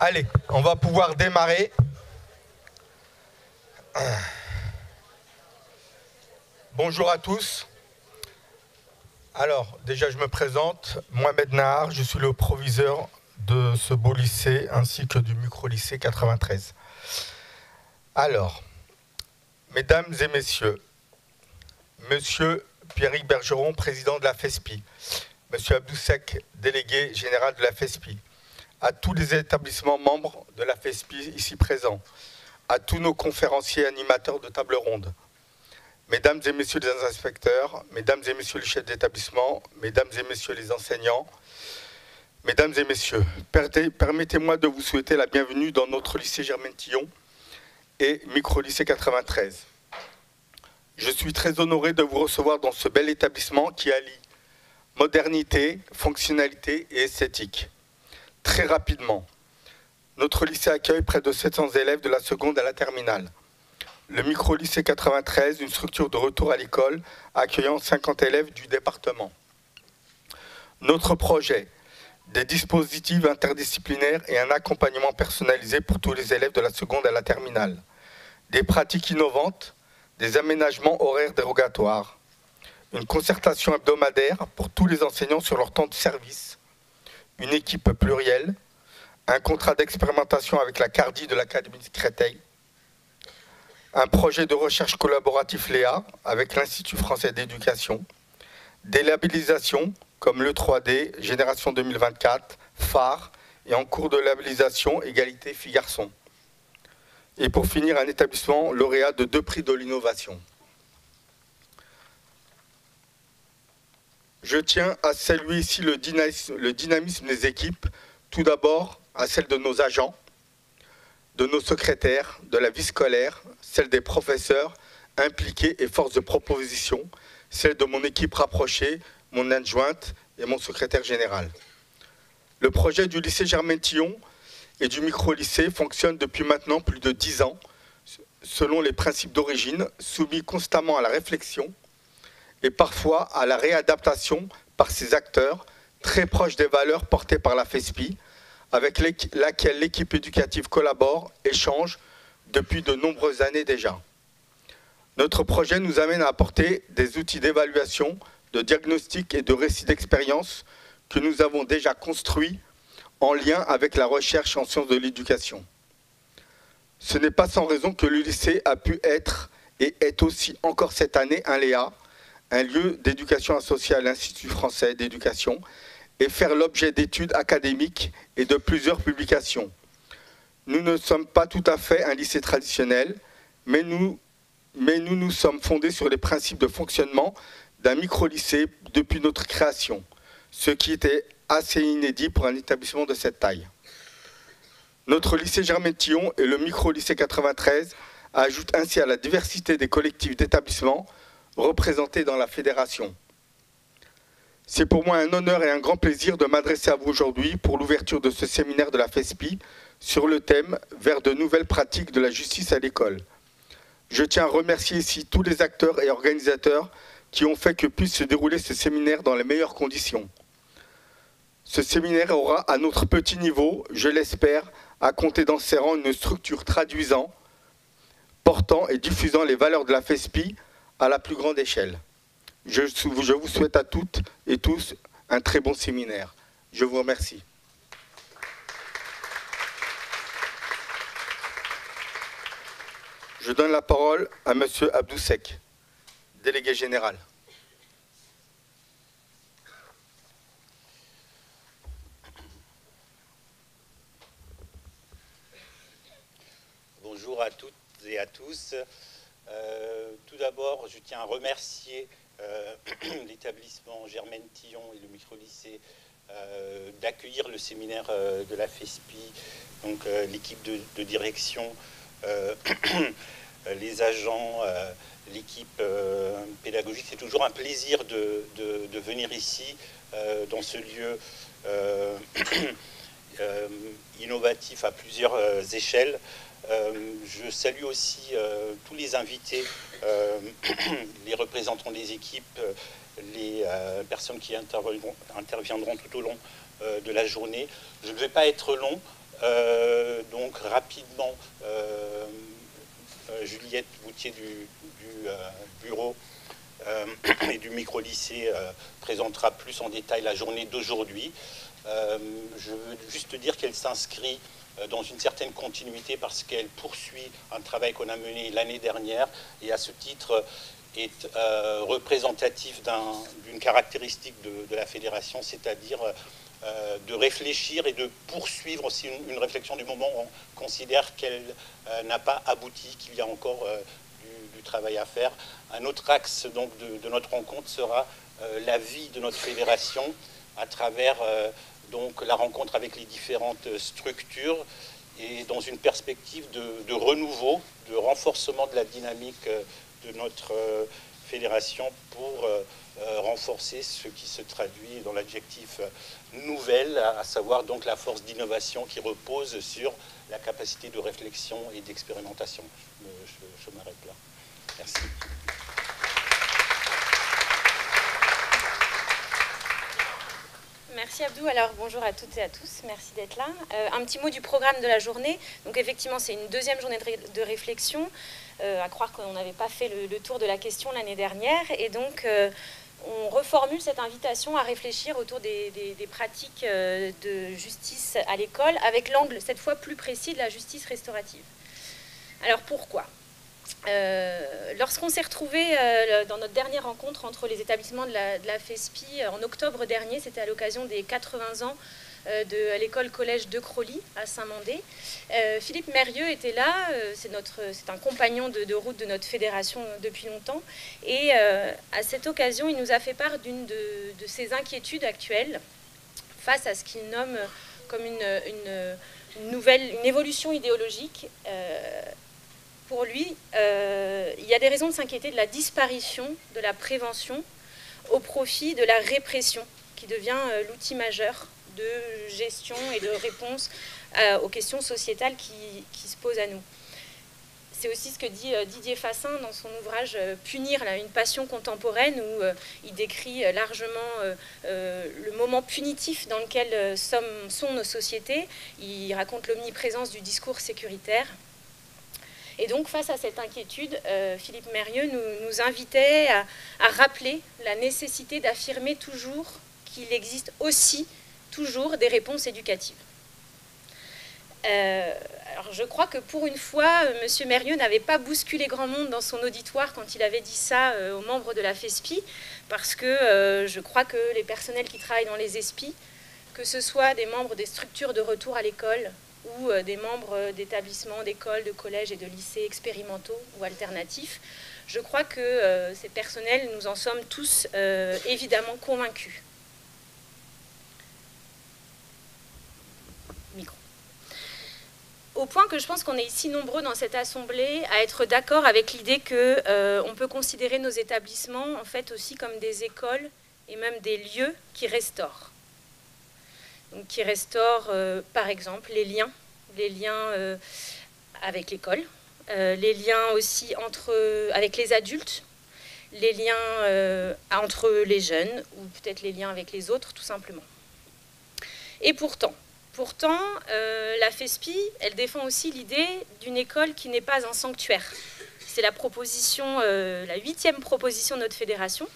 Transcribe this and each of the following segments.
Allez, on va pouvoir démarrer. Bonjour à tous. Alors, déjà, je me présente. Mohamed Nahar, je suis le proviseur de ce beau lycée ainsi que du micro-lycée 93. Alors, mesdames et messieurs, monsieur Pierrick Bergeron, président de la FESPI, monsieur Abdoussek, délégué général de la FESPI, à tous les établissements membres de la FESPI ici présents, à tous nos conférenciers animateurs de table ronde, mesdames et messieurs les inspecteurs, mesdames et messieurs les chefs d'établissement, mesdames et messieurs les enseignants, mesdames et messieurs, permettez-moi de vous souhaiter la bienvenue dans notre lycée Germaine-Tillon et micro-lycée 93. Je suis très honoré de vous recevoir dans ce bel établissement qui allie modernité, fonctionnalité et esthétique. Très rapidement, notre lycée accueille près de 700 élèves de la seconde à la terminale. Le micro-lycée 93, une structure de retour à l'école accueillant 50 élèves du département. Notre projet, des dispositifs interdisciplinaires et un accompagnement personnalisé pour tous les élèves de la seconde à la terminale. Des pratiques innovantes, des aménagements horaires dérogatoires, une concertation hebdomadaire pour tous les enseignants sur leur temps de service, une équipe plurielle, un contrat d'expérimentation avec la CARDI de l'Académie de Créteil, un projet de recherche collaboratif Léa avec l'Institut français d'éducation, des labellisations comme le 3D, Génération 2024, phare et en cours de labellisation Égalité filles-garçons. Et pour finir, un établissement lauréat de 2 prix de l'innovation. Je tiens à saluer ici le dynamisme des équipes, tout d'abord à celle de nos agents, de nos secrétaires, de la vie scolaire, celle des professeurs impliqués et force de proposition, celle de mon équipe rapprochée, mon adjointe et mon secrétaire général. Le projet du lycée Germaine-Tillon et du micro-lycée fonctionne depuis maintenant plus de 10 ans, selon les principes d'origine, soumis constamment à la réflexion et parfois à la réadaptation par ses acteurs, très proches des valeurs portées par la FESPI, avec laquelle l'équipe éducative collabore, échange depuis de nombreuses années déjà. Notre projet nous amène à apporter des outils d'évaluation, de diagnostic et de récit d'expérience que nous avons déjà construits en lien avec la recherche en sciences de l'éducation. Ce n'est pas sans raison que le lycée a pu être et est aussi encore cette année un LEA, un lieu d'éducation associé à l'Institut français d'éducation, et faire l'objet d'études académiques et de plusieurs publications. Nous ne sommes pas tout à fait un lycée traditionnel, mais nous nous sommes fondés sur les principes de fonctionnement d'un micro-lycée depuis notre création, ce qui était assez inédit pour un établissement de cette taille. Notre lycée Germaine-Tillon et le micro-lycée 93 ajoutent ainsi à la diversité des collectifs d'établissements représentés dans la fédération. C'est pour moi un honneur et un grand plaisir de m'adresser à vous aujourd'hui pour l'ouverture de ce séminaire de la FESPI sur le thème « Vers de nouvelles pratiques de la justice à l'école ». Je tiens à remercier ici tous les acteurs et organisateurs qui ont fait que puisse se dérouler ce séminaire dans les meilleures conditions. Ce séminaire aura à notre petit niveau, je l'espère, à compter dans ses rangs une structure traduisant, portant et diffusant les valeurs de la FESPI à la plus grande échelle. Je vous souhaite à toutes et tous un très bon séminaire. Je vous remercie. Je donne la parole à monsieur Abdoussek, délégué général. Bonjour à toutes et à tous. Tout d'abord, je tiens à remercier l'établissement Germaine-Tillon et le micro-lycée d'accueillir le séminaire de la FESPI, donc l'équipe de direction, les agents, l'équipe pédagogique. C'est toujours un plaisir de venir ici, dans ce lieu innovatif à plusieurs échelles. Je salue aussi tous les invités, les représentants des équipes, les personnes qui interviendront tout au long de la journée. Je ne vais pas être long. Donc rapidement, Juliette Boutier du bureau et du micro-lycée présentera plus en détail la journée d'aujourd'hui. Je veux juste dire qu'elle s'inscrit dans une certaine continuité parce qu'elle poursuit un travail qu'on a mené l'année dernière et à ce titre est représentatif d'une caractéristique de la fédération, c'est-à-dire de réfléchir et de poursuivre aussi une réflexion du moment où on considère qu'elle n'a pas abouti, qu'il y a encore du travail à faire. Un autre axe donc, de notre rencontre sera la vie de notre fédération à travers donc, la rencontre avec les différentes structures et dans une perspective de renouveau, de renforcement de la dynamique de notre fédération pour renforcer ce qui se traduit dans l'adjectif nouvelle, à savoir donc la force d'innovation qui repose sur la capacité de réflexion et d'expérimentation. Je m'arrête là. Merci. Merci Abdou. Alors bonjour à toutes et à tous, merci d'être là. Un petit mot du programme de la journée. Donc effectivement c'est une deuxième journée de réflexion, à croire qu'on n'avait pas fait le tour de la question l'année dernière. Et donc on reformule cette invitation à réfléchir autour des pratiques de justice à l'école avec l'angle cette fois plus précis de la justice restaurative. Alors pourquoi ? Lorsqu'on s'est retrouvés dans notre dernière rencontre entre les établissements de la FESPI en octobre dernier, c'était à l'occasion des 80 ans de l'école-collège de Crolly à Saint-Mandé. Philippe Mérieux était là, c'est un compagnon de route de notre fédération depuis longtemps, et à cette occasion, il nous a fait part d'une de ses inquiétudes actuelles face à ce qu'il nomme comme une évolution idéologique. Pour lui, il y a des raisons de s'inquiéter de la disparition de la prévention au profit de la répression, qui devient l'outil majeur de gestion et de réponse aux questions sociétales qui se posent à nous. C'est aussi ce que dit Didier Fassin dans son ouvrage « Punir une passion contemporaine » où il décrit largement le moment punitif dans lequel sont nos sociétés. Il raconte l'omniprésence du discours sécuritaire. Et donc, face à cette inquiétude, Philippe Mérieux nous invitait à rappeler la nécessité d'affirmer toujours qu'il existe aussi toujours des réponses éducatives. Alors, je crois que pour une fois, M. Mérieux n'avait pas bousculé grand monde dans son auditoire quand il avait dit ça aux membres de la FESPI, parce que je crois que les personnels qui travaillent dans les ESPI, que ce soit des membres des structures de retour à l'école, ou des membres d'établissements, d'écoles, de collèges et de lycées expérimentaux ou alternatifs. Je crois que ces personnels, nous en sommes tous évidemment convaincus. Micro. Au point que je pense qu'on est ici nombreux dans cette assemblée à être d'accord avec l'idée qu'on peut considérer nos établissements en fait aussi comme des écoles et même des lieux qui restaurent. Donc, qui restaure par exemple les liens avec l'école, les liens aussi avec les adultes, les liens entre les jeunes ou peut-être les liens avec les autres tout simplement. Et pourtant la FESPI, elle défend aussi l'idée d'une école qui n'est pas un sanctuaire. C'est la 8e proposition de notre fédération.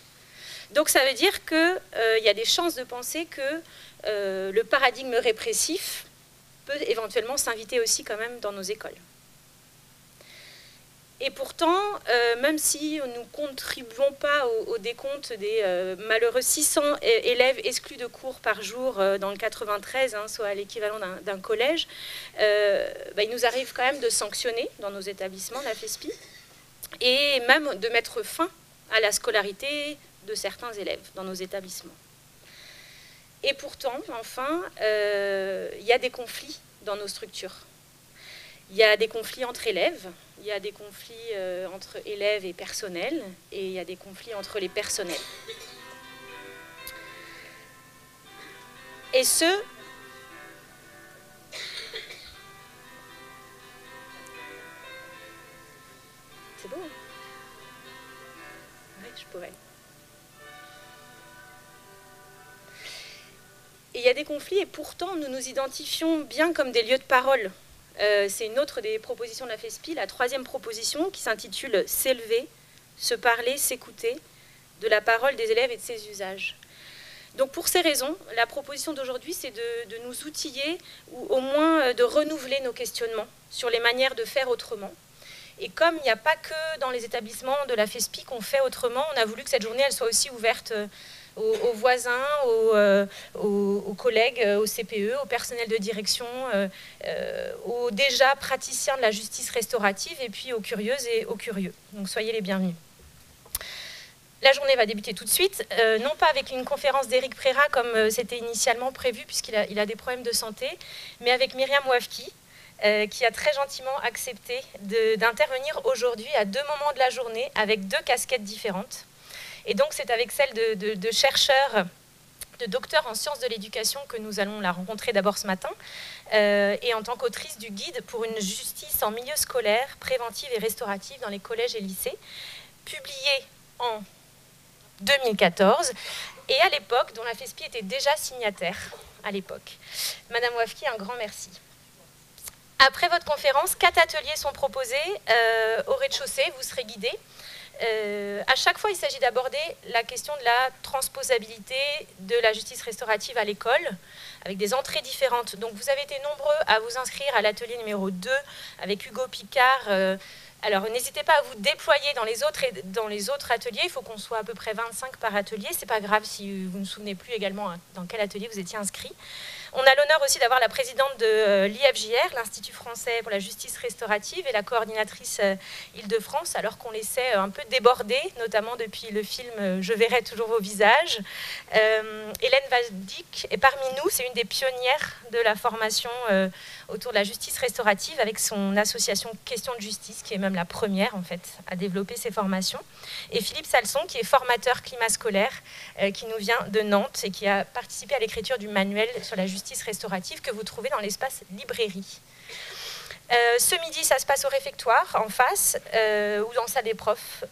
Donc ça veut dire qu'il y a des chances de penser que le paradigme répressif peut éventuellement s'inviter aussi quand même dans nos écoles. Et pourtant, même si nous ne contribuons pas au décompte des malheureux 600 élèves exclus de cours par jour dans le 93, soit l'équivalent d'un collège, il nous arrive quand même de sanctionner dans nos établissements, la FESPI, et même de mettre fin à la scolarité de certains élèves dans nos établissements. Et pourtant, enfin, il y a des conflits dans nos structures. Il y a des conflits entre élèves, il y a des conflits entre élèves et personnel, et il y a des conflits entre les personnels. Et ce, c'est beau, hein? Ouais, je pourrais. Et il y a des conflits et pourtant nous nous identifions bien comme des lieux de parole. C'est une autre des propositions de la FESPI, la 3e proposition qui s'intitule « S'élever, se parler, s'écouter » de la parole des élèves et de ses usages. Donc pour ces raisons, la proposition d'aujourd'hui, c'est de nous outiller ou au moins de renouveler nos questionnements sur les manières de faire autrement. Et comme il n'y a pas que dans les établissements de la FESPI qu'on fait autrement, on a voulu que cette journée elle soit aussi ouverte aux voisins, aux collègues, au CPE, au personnel de direction, aux déjà praticiens de la justice restaurative et puis aux curieuses et aux curieux. Donc soyez les bienvenus. La journée va débuter tout de suite, non pas avec une conférence d'Éric Préra comme c'était initialement prévu puisqu'il a des problèmes de santé, mais avec Myriam Wafki, qui a très gentiment accepté d'intervenir aujourd'hui à 2 moments de la journée avec 2 casquettes différentes. Et donc c'est avec celle de chercheurs, de docteurs en sciences de l'éducation que nous allons la rencontrer d'abord ce matin, et en tant qu'autrice du guide pour une justice en milieu scolaire, préventive et restaurative dans les collèges et lycées, publié en 2014, et à l'époque, dont la FESPI était déjà signataire à l'époque. Madame Wafki, un grand merci. Après votre conférence, 4 ateliers sont proposés au rez-de-chaussée, vous serez guidés. À chaque fois, il s'agit d'aborder la question de la transposabilité de la justice restaurative à l'école, avec des entrées différentes. Donc vous avez été nombreux à vous inscrire à l'atelier numéro 2 avec Hugo Picard. Alors n'hésitez pas à vous déployer dans les autres ateliers, il faut qu'on soit à peu près 25 par atelier, c'est pas grave si vous ne vous souvenez plus également dans quel atelier vous étiez inscrit. On a l'honneur aussi d'avoir la présidente de l'IFJR, l'Institut français pour la justice restaurative, et la coordinatrice Île-de-France, alors qu'on laissait un peu déborder, notamment depuis le film « Je verrai toujours vos visages ». Hélène Valdic est parmi nous, c'est une des pionnières de la formation autour de la justice restaurative avec son association Questions de justice, qui est même la première en fait à développer ces formations. Et Philippe Salson, qui est formateur climat scolaire, qui nous vient de Nantes et qui a participé à l'écriture du manuel sur la justice restaurative que vous trouvez dans l'espace librairie. Ce midi, ça se passe au réfectoire, en face, ou dans salle des profs.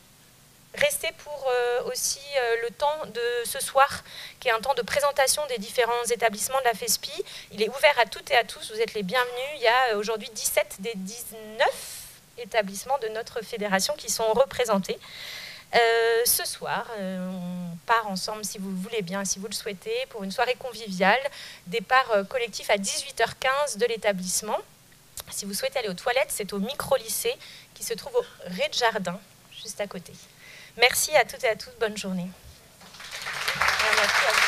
Restez pour aussi le temps de ce soir, qui est un temps de présentation des différents établissements de la FESPI. Il est ouvert à toutes et à tous, vous êtes les bienvenus. Il y a aujourd'hui 17 des 19 établissements de notre fédération qui sont représentés. Ce soir, on part ensemble, si vous le voulez bien, si vous le souhaitez, pour une soirée conviviale, départ collectif à 18h15 de l'établissement. Si vous souhaitez aller aux toilettes, c'est au micro-lycée qui se trouve au rez-de-jardin, juste à côté. Merci à toutes et à tous, bonne journée. Merci à vous.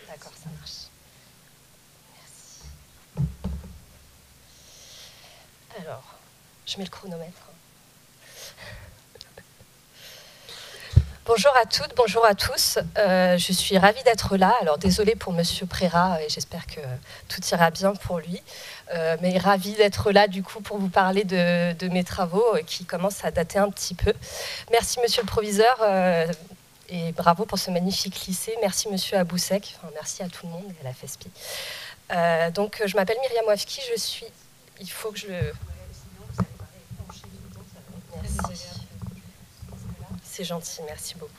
D'accord, ça marche. Alors, je mets le chronomètre. Bonjour à toutes, bonjour à tous. Je suis ravie d'être là. Alors, désolée pour Monsieur Préra, et j'espère que tout ira bien pour lui. Mais ravie d'être là, du coup, pour vous parler de mes travaux qui commencent à dater un petit peu. Merci, Monsieur le Proviseur, et bravo pour ce magnifique lycée. Merci, Monsieur Aboussek. Enfin, merci à tout le monde et à la FESPI. Donc, je m'appelle Myriam Wafki. Je suis... Il faut que je le... Merci. C'est gentil, merci beaucoup.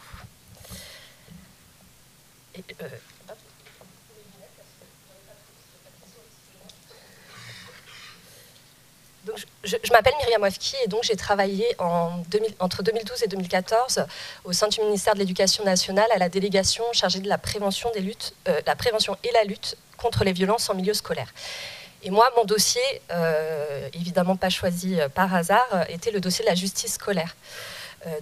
Et, donc, je m'appelle Myriam Wafki et donc j'ai travaillé entre 2012 et 2014 au sein du ministère de l'Éducation nationale à la délégation chargée de la prévention et la lutte contre les violences en milieu scolaire. Et moi, mon dossier, évidemment pas choisi par hasard, était le dossier de la justice scolaire.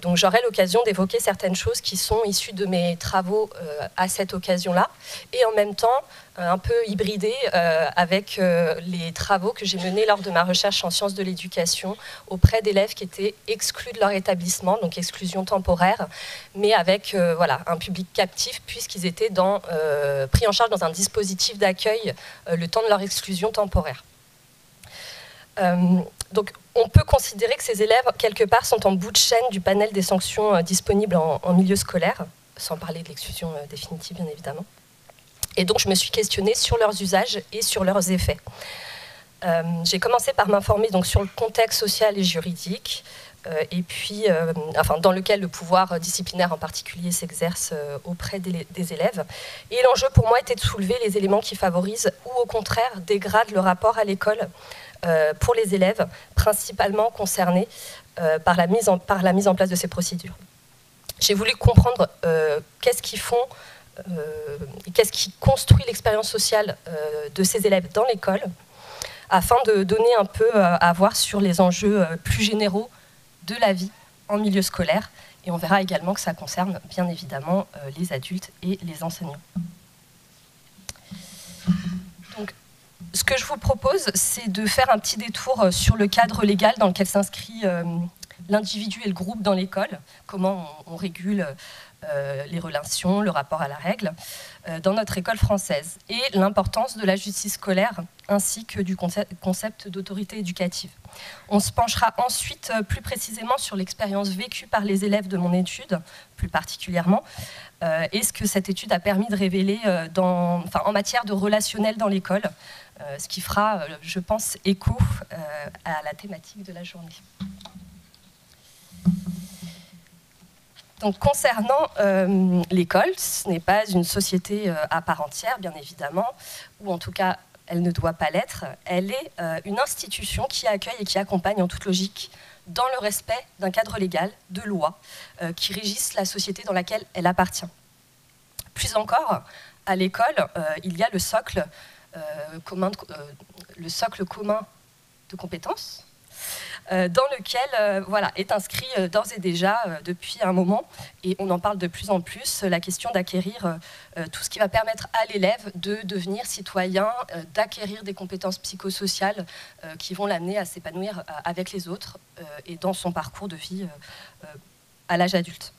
Donc j'aurai l'occasion d'évoquer certaines choses qui sont issues de mes travaux à cette occasion-là, et en même temps un peu hybridées avec les travaux que j'ai menés lors de ma recherche en sciences de l'éducation auprès d'élèves qui étaient exclus de leur établissement, donc exclusion temporaire, mais avec voilà, un public captif puisqu'ils étaient pris en charge dans un dispositif d'accueil le temps de leur exclusion temporaire. Donc, on peut considérer que ces élèves, quelque part, sont en bout de chaîne du panel des sanctions disponibles en milieu scolaire, sans parler de l'exclusion définitive, bien évidemment. Et donc, je me suis questionnée sur leurs usages et sur leurs effets. J'ai commencé par m'informer donc, sur le contexte social et juridique, et puis, enfin, dans lequel le pouvoir disciplinaire en particulier s'exerce auprès des élèves. Et l'enjeu pour moi était de soulever les éléments qui favorisent ou au contraire dégradent le rapport à l'école pour les élèves, principalement concernés par la mise en place de ces procédures. J'ai voulu comprendre qu'est-ce qui construit l'expérience sociale de ces élèves dans l'école, afin de donner un peu à voir sur les enjeux plus généraux de la vie en milieu scolaire. Et on verra également que ça concerne bien évidemment les adultes et les enseignants. Donc, ce que je vous propose, c'est de faire un petit détour sur le cadre légal dans lequel s'inscrit l'individu et le groupe dans l'école, comment on régule les relations, le rapport à la règle, dans notre école française, et l'importance de la justice scolaire, ainsi que du concept d'autorité éducative. On se penchera ensuite plus précisément sur l'expérience vécue par les élèves de mon étude, plus particulièrement, et ce que cette étude a permis de révéler en matière de relationnel dans l'école, ce qui fera, je pense, écho à la thématique de la journée. Donc, concernant l'école, ce n'est pas une société à part entière, bien évidemment, ou en tout cas, elle ne doit pas l'être. Elle est une institution qui accueille et qui accompagne en toute logique dans le respect d'un cadre légal, de lois, qui régissent la société dans laquelle elle appartient. Plus encore, à l'école, il y a le socle commun de compétences, dans lequel est inscrit d'ores et déjà depuis un moment, et on en parle de plus en plus, la question d'acquérir tout ce qui va permettre à l'élève de devenir citoyen, d'acquérir des compétences psychosociales qui vont l'amener à s'épanouir avec les autres et dans son parcours de vie à l'âge adulte.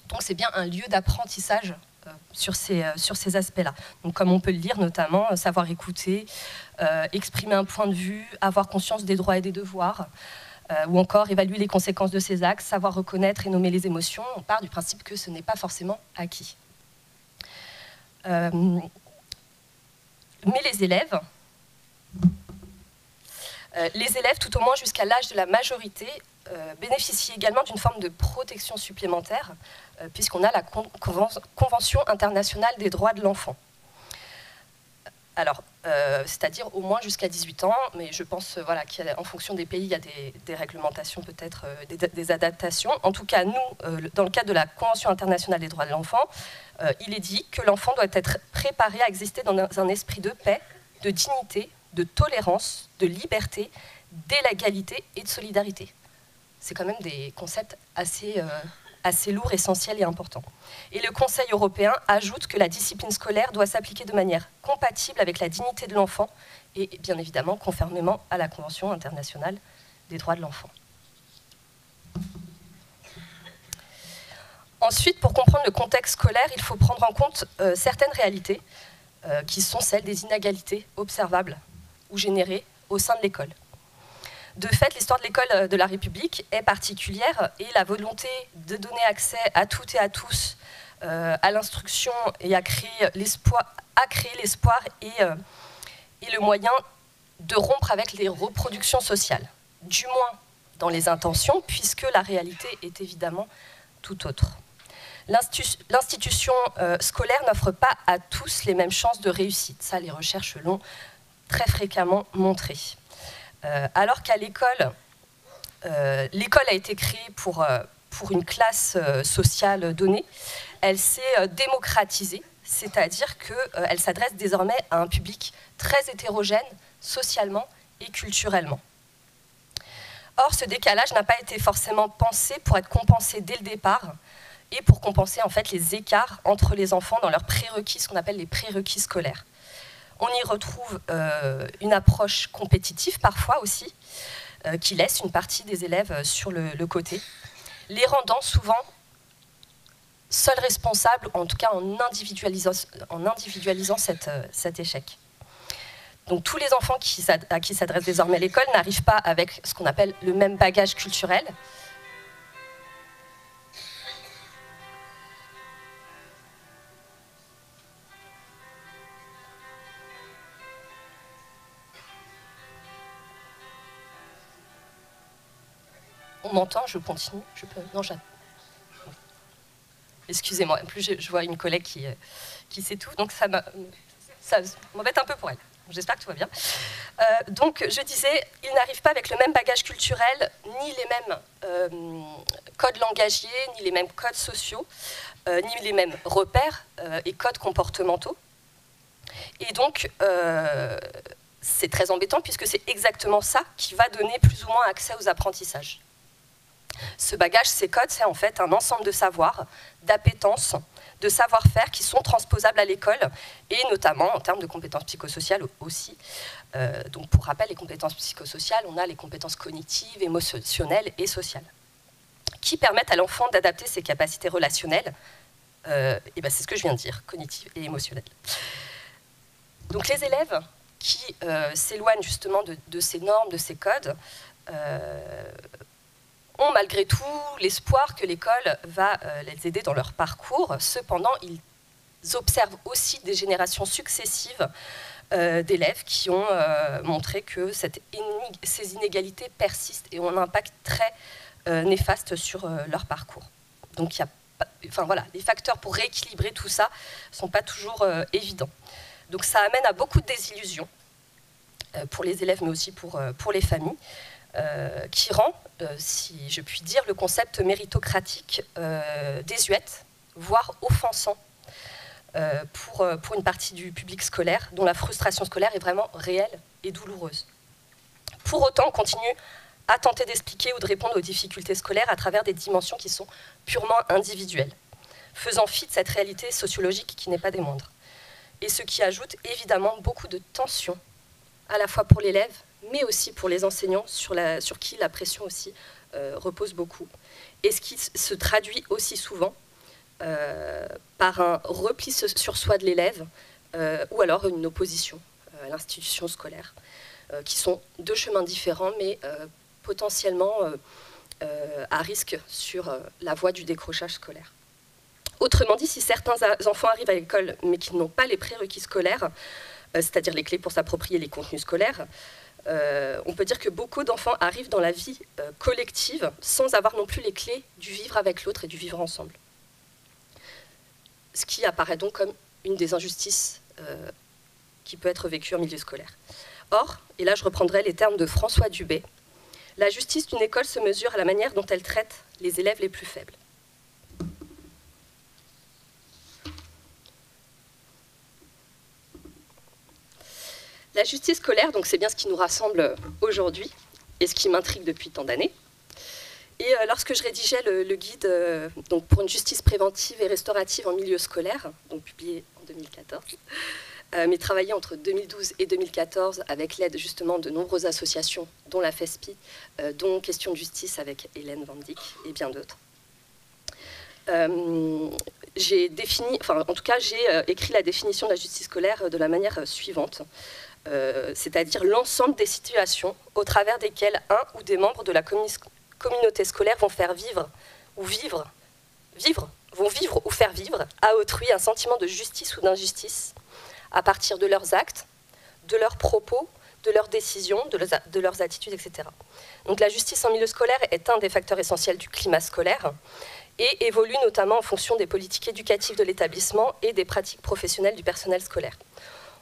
Donc c'est bien un lieu d'apprentissage sur ces aspects-là. Donc, comme on peut le lire, notamment, savoir écouter, exprimer un point de vue, avoir conscience des droits et des devoirs, ou encore évaluer les conséquences de ses actes, savoir reconnaître et nommer les émotions. On part du principe que ce n'est pas forcément acquis. Mais les élèves, tout au moins jusqu'à l'âge de la majorité, bénéficient également d'une forme de protection supplémentaire, puisqu'on a la Convention internationale des droits de l'enfant. Alors, c'est-à-dire au moins jusqu'à 18 ans, mais je pense qu'en fonction des pays, il y a des réglementations, peut-être des adaptations. En tout cas, nous, dans le cadre de la Convention internationale des droits de l'enfant, il est dit que l'enfant doit être préparé à exister dans un esprit de paix, de dignité, de tolérance, de liberté, d'égalité et de solidarité. C'est quand même des concepts assez lourds, essentiels et importants. Et le Conseil européen ajoute que la discipline scolaire doit s'appliquer de manière compatible avec la dignité de l'enfant et bien évidemment conformément à la Convention internationale des droits de l'enfant. Ensuite, pour comprendre le contexte scolaire, il faut prendre en compte certaines réalités qui sont celles des inégalités observables ou générées au sein de l'école. De fait, l'histoire de l'école de la République est particulière et la volonté de donner accès à toutes et à tous à l'instruction et à créer l'espoir et le moyen de rompre avec les reproductions sociales, du moins dans les intentions, puisque la réalité est évidemment tout autre. L'institution scolaire n'offre pas à tous les mêmes chances de réussite. Ça, les recherches l'ont très fréquemment montré. Alors qu'à l'école, l'école a été créée pour une classe sociale donnée, elle s'est démocratisée, c'est-à-dire qu'elle s'adresse désormais à un public très hétérogène socialement et culturellement. Or, ce décalage n'a pas été forcément pensé pour être compensé dès le départ et pour compenser en fait les écarts entre les enfants dans leurs prérequis, ce qu'on appelle les prérequis scolaires. On y retrouve une approche compétitive parfois aussi, qui laisse une partie des élèves sur le côté, les rendant souvent seuls responsables, en tout cas en individualisant cet échec. Donc tous les enfants à qui s'adresse désormais l'école n'arrivent pas avec ce qu'on appelle le même bagage culturel. On m'entend, je continue, je peux... Non, j'attends. Excusez-moi, en plus je vois une collègue qui sait tout, donc ça m'embête un peu pour elle. J'espère que tout va bien. Donc, je disais, ils n'arrivent pas avec le même bagage culturel, ni les mêmes codes langagiers, ni les mêmes codes sociaux, ni les mêmes repères et codes comportementaux. Et donc, c'est très embêtant puisque c'est exactement ça qui va donner plus ou moins accès aux apprentissages. Ce bagage, ces codes, c'est en fait un ensemble de savoirs, d'appétences, de savoir-faire qui sont transposables à l'école, et notamment en termes de compétences psychosociales aussi. Donc pour rappel, les compétences psychosociales, on a les compétences cognitives, émotionnelles et sociales, qui permettent à l'enfant d'adapter ses capacités relationnelles, et ben c'est ce que je viens de dire, cognitives et émotionnelles. Donc les élèves qui s'éloignent justement de ces normes, de ces codes, ont malgré tout l'espoir que l'école va les aider dans leur parcours. Cependant, ils observent aussi des générations successives d'élèves qui ont montré que ces inégalités persistent et ont un impact très néfaste sur leur parcours. Donc, les facteurs pour rééquilibrer tout ça ne sont pas toujours évidents. Donc, ça amène à beaucoup de désillusions pour les élèves, mais aussi pour les familles. Qui rend, si je puis dire, le concept méritocratique désuète, voire offensant pour une partie du public scolaire, dont la frustration scolaire est vraiment réelle et douloureuse. Pour autant, on continue à tenter d'expliquer ou de répondre aux difficultés scolaires à travers des dimensions qui sont purement individuelles, faisant fi de cette réalité sociologique qui n'est pas des moindres. Et ce qui ajoute évidemment beaucoup de tension, à la fois pour l'élève, mais aussi pour les enseignants, sur qui la pression aussi repose beaucoup. Et ce qui se traduit aussi souvent par un repli sur soi de l'élève, ou alors une opposition à l'institution scolaire, qui sont deux chemins différents, mais potentiellement à risque sur la voie du décrochage scolaire. Autrement dit, si certains enfants arrivent à l'école, mais qui n'ont pas les prérequis scolaires, c'est-à-dire les clés pour s'approprier les contenus scolaires, on peut dire que beaucoup d'enfants arrivent dans la vie collective sans avoir non plus les clés du vivre avec l'autre et du vivre ensemble. Ce qui apparaît donc comme une des injustices qui peut être vécue en milieu scolaire. Or, et là je reprendrai les termes de François Dubé, la justice d'une école se mesure à la manière dont elle traite les élèves les plus faibles. La justice scolaire, donc c'est bien ce qui nous rassemble aujourd'hui et ce qui m'intrigue depuis tant d'années. Et lorsque je rédigeais le guide donc pour une justice préventive et restaurative en milieu scolaire, donc publié en 2014, mais travaillé entre 2012 et 2014 avec l'aide justement de nombreuses associations, dont la FESPI, dont Question de justice avec Hélène Van Dyck et bien d'autres. J'ai écrit la définition de la justice scolaire de la manière suivante. C'est-à-dire l'ensemble des situations au travers desquelles un ou des membres de la communauté scolaire vont faire vivre ou faire vivre à autrui un sentiment de justice ou d'injustice à partir de leurs actes, de leurs propos, de leurs décisions, de leurs attitudes, etc. Donc la justice en milieu scolaire est un des facteurs essentiels du climat scolaire et évolue notamment en fonction des politiques éducatives de l'établissement et des pratiques professionnelles du personnel scolaire.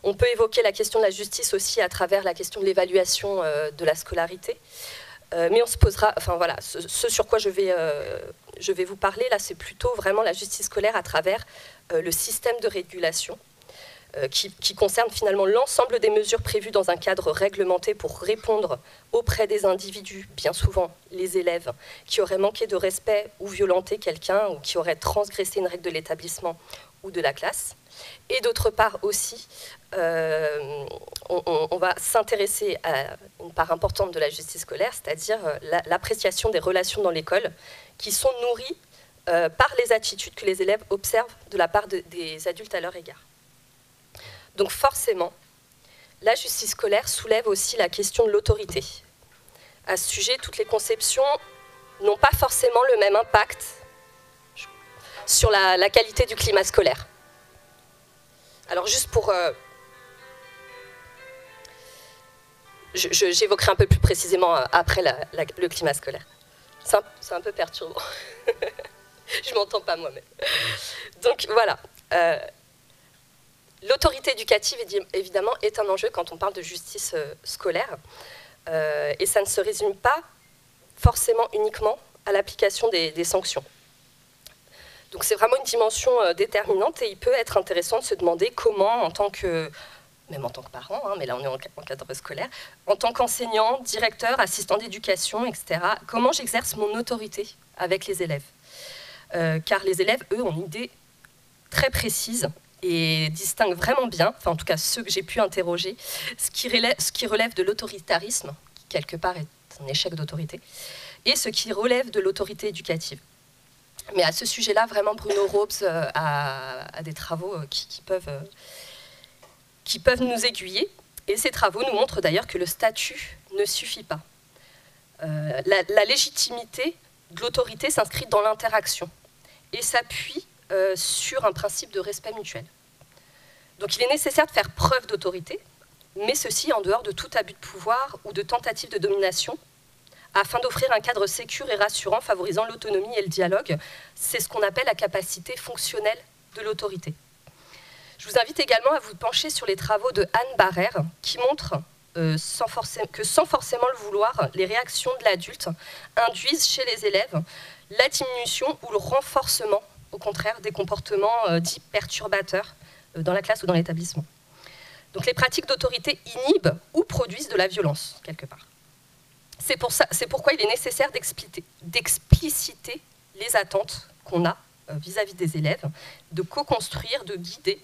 On peut évoquer la question de la justice aussi à travers la question de l'évaluation de la scolarité. Mais on se posera, ce sur quoi je vais vous parler, là, c'est plutôt vraiment la justice scolaire à travers le système de régulation qui concerne finalement l'ensemble des mesures prévues dans un cadre réglementé pour répondre auprès des individus, bien souvent les élèves, qui auraient manqué de respect ou violenté quelqu'un ou qui auraient transgressé une règle de l'établissement ou de la classe. Et d'autre part aussi, on va s'intéresser à une part importante de la justice scolaire, c'est-à-dire l'appréciation des relations dans l'école qui sont nourries par les attitudes que les élèves observent de la part des adultes à leur égard. Donc forcément, la justice scolaire soulève aussi la question de l'autorité. À ce sujet, toutes les conceptions n'ont pas forcément le même impact sur la qualité du climat scolaire. Alors juste pour... j'évoquerai un peu plus précisément après le climat scolaire. C'est un peu perturbant. Je ne m'entends pas moi-même. Donc voilà. L'autorité éducative, évidemment, est un enjeu quand on parle de justice scolaire. Et ça ne se résume pas forcément uniquement à l'application des sanctions. Donc c'est vraiment une dimension déterminante et il peut être intéressant de se demander comment, même en tant que parent, hein, mais là on est en cadre scolaire, en tant qu'enseignant, directeur, assistant d'éducation, etc., comment j'exerce mon autorité avec les élèves. Car les élèves, eux, ont une idée très précise et distinguent vraiment bien, enfin en tout cas ceux que j'ai pu interroger, ce qui relève de l'autoritarisme, qui quelque part est un échec d'autorité, et ce qui relève de l'autorité éducative. Mais à ce sujet-là, vraiment, Bruno Robes a des travaux qui peuvent nous aiguiller. Et ces travaux nous montrent d'ailleurs que le statut ne suffit pas. La légitimité de l'autorité s'inscrit dans l'interaction et s'appuie sur un principe de respect mutuel. Donc il est nécessaire de faire preuve d'autorité, mais ceci en dehors de tout abus de pouvoir ou de tentative de domination, afin d'offrir un cadre sécure et rassurant favorisant l'autonomie et le dialogue. C'est ce qu'on appelle la capacité fonctionnelle de l'autorité. Je vous invite également à vous pencher sur les travaux de Anne Barrère, qui montrent que sans forcément le vouloir, les réactions de l'adulte induisent chez les élèves la diminution ou le renforcement, au contraire, des comportements dits perturbateurs dans la classe ou dans l'établissement. Donc les pratiques d'autorité inhibent ou produisent de la violence, quelque part. C'est pourquoi il est nécessaire d'expliciter les attentes qu'on a vis-à-vis des élèves, de co-construire, de guider,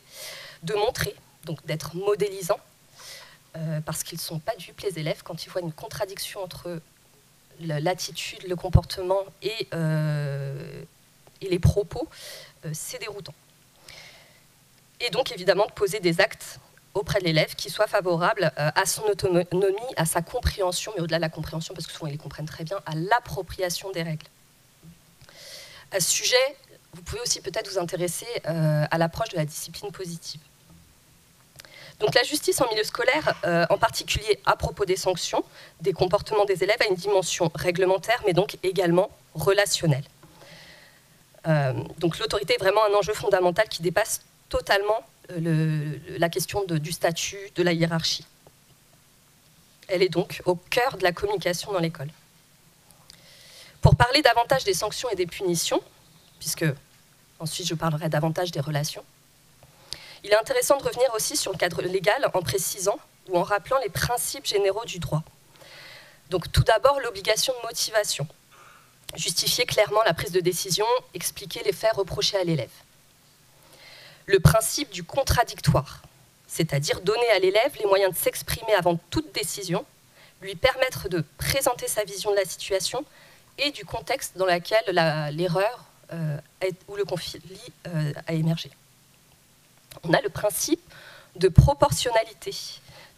de montrer, donc d'être modélisant, parce qu'ils ne sont pas dupes, les élèves, quand ils voient une contradiction entre l'attitude, le comportement et les propos, c'est déroutant. Et donc évidemment de poser des actes auprès de l'élève qui soit favorable à son autonomie, à sa compréhension, mais au-delà de la compréhension, parce que souvent ils les comprennent très bien, à l'appropriation des règles. À ce sujet, vous pouvez aussi peut-être vous intéresser à l'approche de la discipline positive. Donc la justice en milieu scolaire, en particulier à propos des sanctions, des comportements des élèves, a une dimension réglementaire, mais donc également relationnelle. Donc l'autorité est vraiment un enjeu fondamental qui dépasse totalement la question du statut, de la hiérarchie. Elle est donc au cœur de la communication dans l'école. Pour parler davantage des sanctions et des punitions, puisque ensuite je parlerai davantage des relations, il est intéressant de revenir aussi sur le cadre légal en précisant ou en rappelant les principes généraux du droit. Donc tout d'abord l'obligation de motivation, justifier clairement la prise de décision, expliquer les faits reprochés à l'élève. Le principe du contradictoire, c'est-à-dire donner à l'élève les moyens de s'exprimer avant toute décision, lui permettre de présenter sa vision de la situation et du contexte dans lequel l'erreur ou le conflit a émergé. On a le principe de proportionnalité.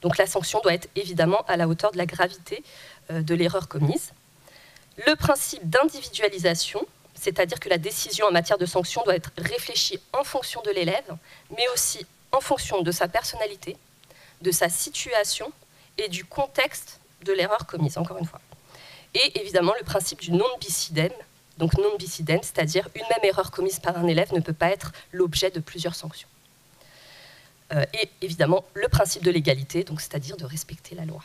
Donc la sanction doit être évidemment à la hauteur de la gravité de l'erreur commise. Le principe d'individualisation, c'est-à-dire que la décision en matière de sanction doit être réfléchie en fonction de l'élève, mais aussi en fonction de sa personnalité, de sa situation et du contexte de l'erreur commise, encore une fois. Et évidemment, le principe du non bis idem, donc non bis idem, c'est-à-dire une même erreur commise par un élève ne peut pas être l'objet de plusieurs sanctions. Et évidemment, le principe de l'égalité, donc c'est-à-dire de respecter la loi.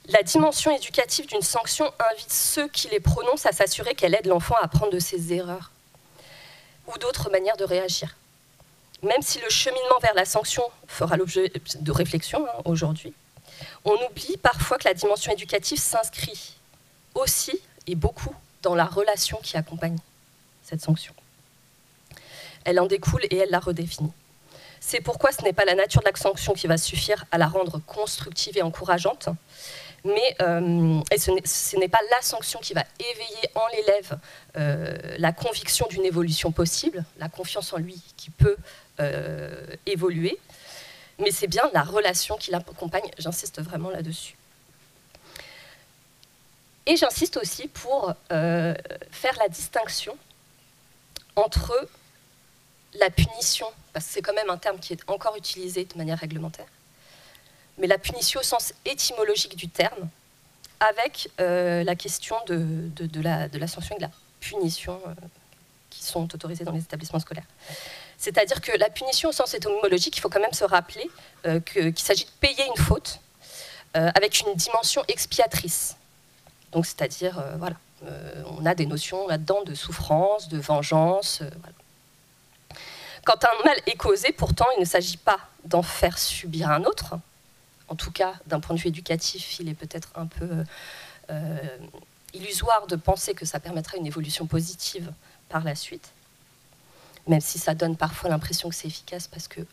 La dimension éducative d'une sanction invite ceux qui les prononcent à s'assurer qu'elle aide l'enfant à apprendre de ses erreurs ou d'autres manières de réagir. Même si le cheminement vers la sanction fera l'objet de réflexion aujourd'hui, on oublie parfois que la dimension éducative s'inscrit aussi et beaucoup dans la relation qui accompagne cette sanction. Elle en découle et elle la redéfinit. C'est pourquoi ce n'est pas la nature de la sanction qui va suffire à la rendre constructive et encourageante, mais ce n'est pas la sanction qui va éveiller en l'élève la conviction d'une évolution possible, la confiance en lui qui peut évoluer, mais c'est bien la relation qui l'accompagne, j'insiste vraiment là-dessus. Et j'insiste aussi pour faire la distinction entre la punition, parce que c'est quand même un terme qui est encore utilisé de manière réglementaire, mais la punition au sens étymologique du terme, avec la question de la sanction et de la punition qui sont autorisées dans les établissements scolaires. C'est-à-dire que la punition au sens étymologique, il faut quand même se rappeler qu'il s'agit de payer une faute avec une dimension expiatrice. Donc, c'est-à-dire, voilà, on a des notions là-dedans de souffrance, de vengeance. Voilà. Quand un mal est causé, pourtant, il ne s'agit pas d'en faire subir un autre. En tout cas, d'un point de vue éducatif, il est peut-être un peu illusoire de penser que ça permettra une évolution positive par la suite, même si ça donne parfois l'impression que c'est efficace parce qu'il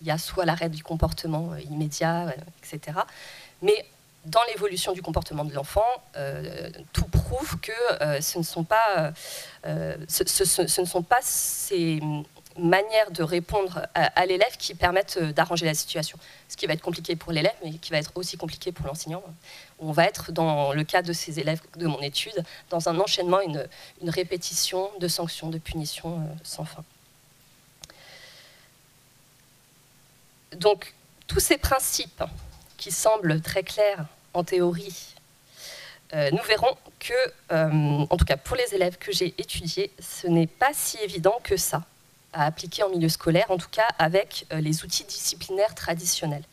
y a soit l'arrêt du comportement immédiat, etc. Mais dans l'évolution du comportement de l'enfant, tout prouve que ce ne sont pas ces manières de répondre à l'élève qui permettent d'arranger la situation. Ce qui va être compliqué pour l'élève, mais qui va être aussi compliqué pour l'enseignant. On va être, dans le cas de ces élèves de mon étude, dans un enchaînement, une répétition de sanctions, de punitions sans fin. Donc, tous ces principes qui semblent très clairs en théorie, nous verrons que, en tout cas pour les élèves que j'ai étudiés, ce n'est pas si évident que ça à appliquer en milieu scolaire, en tout cas avec les outils disciplinaires traditionnels.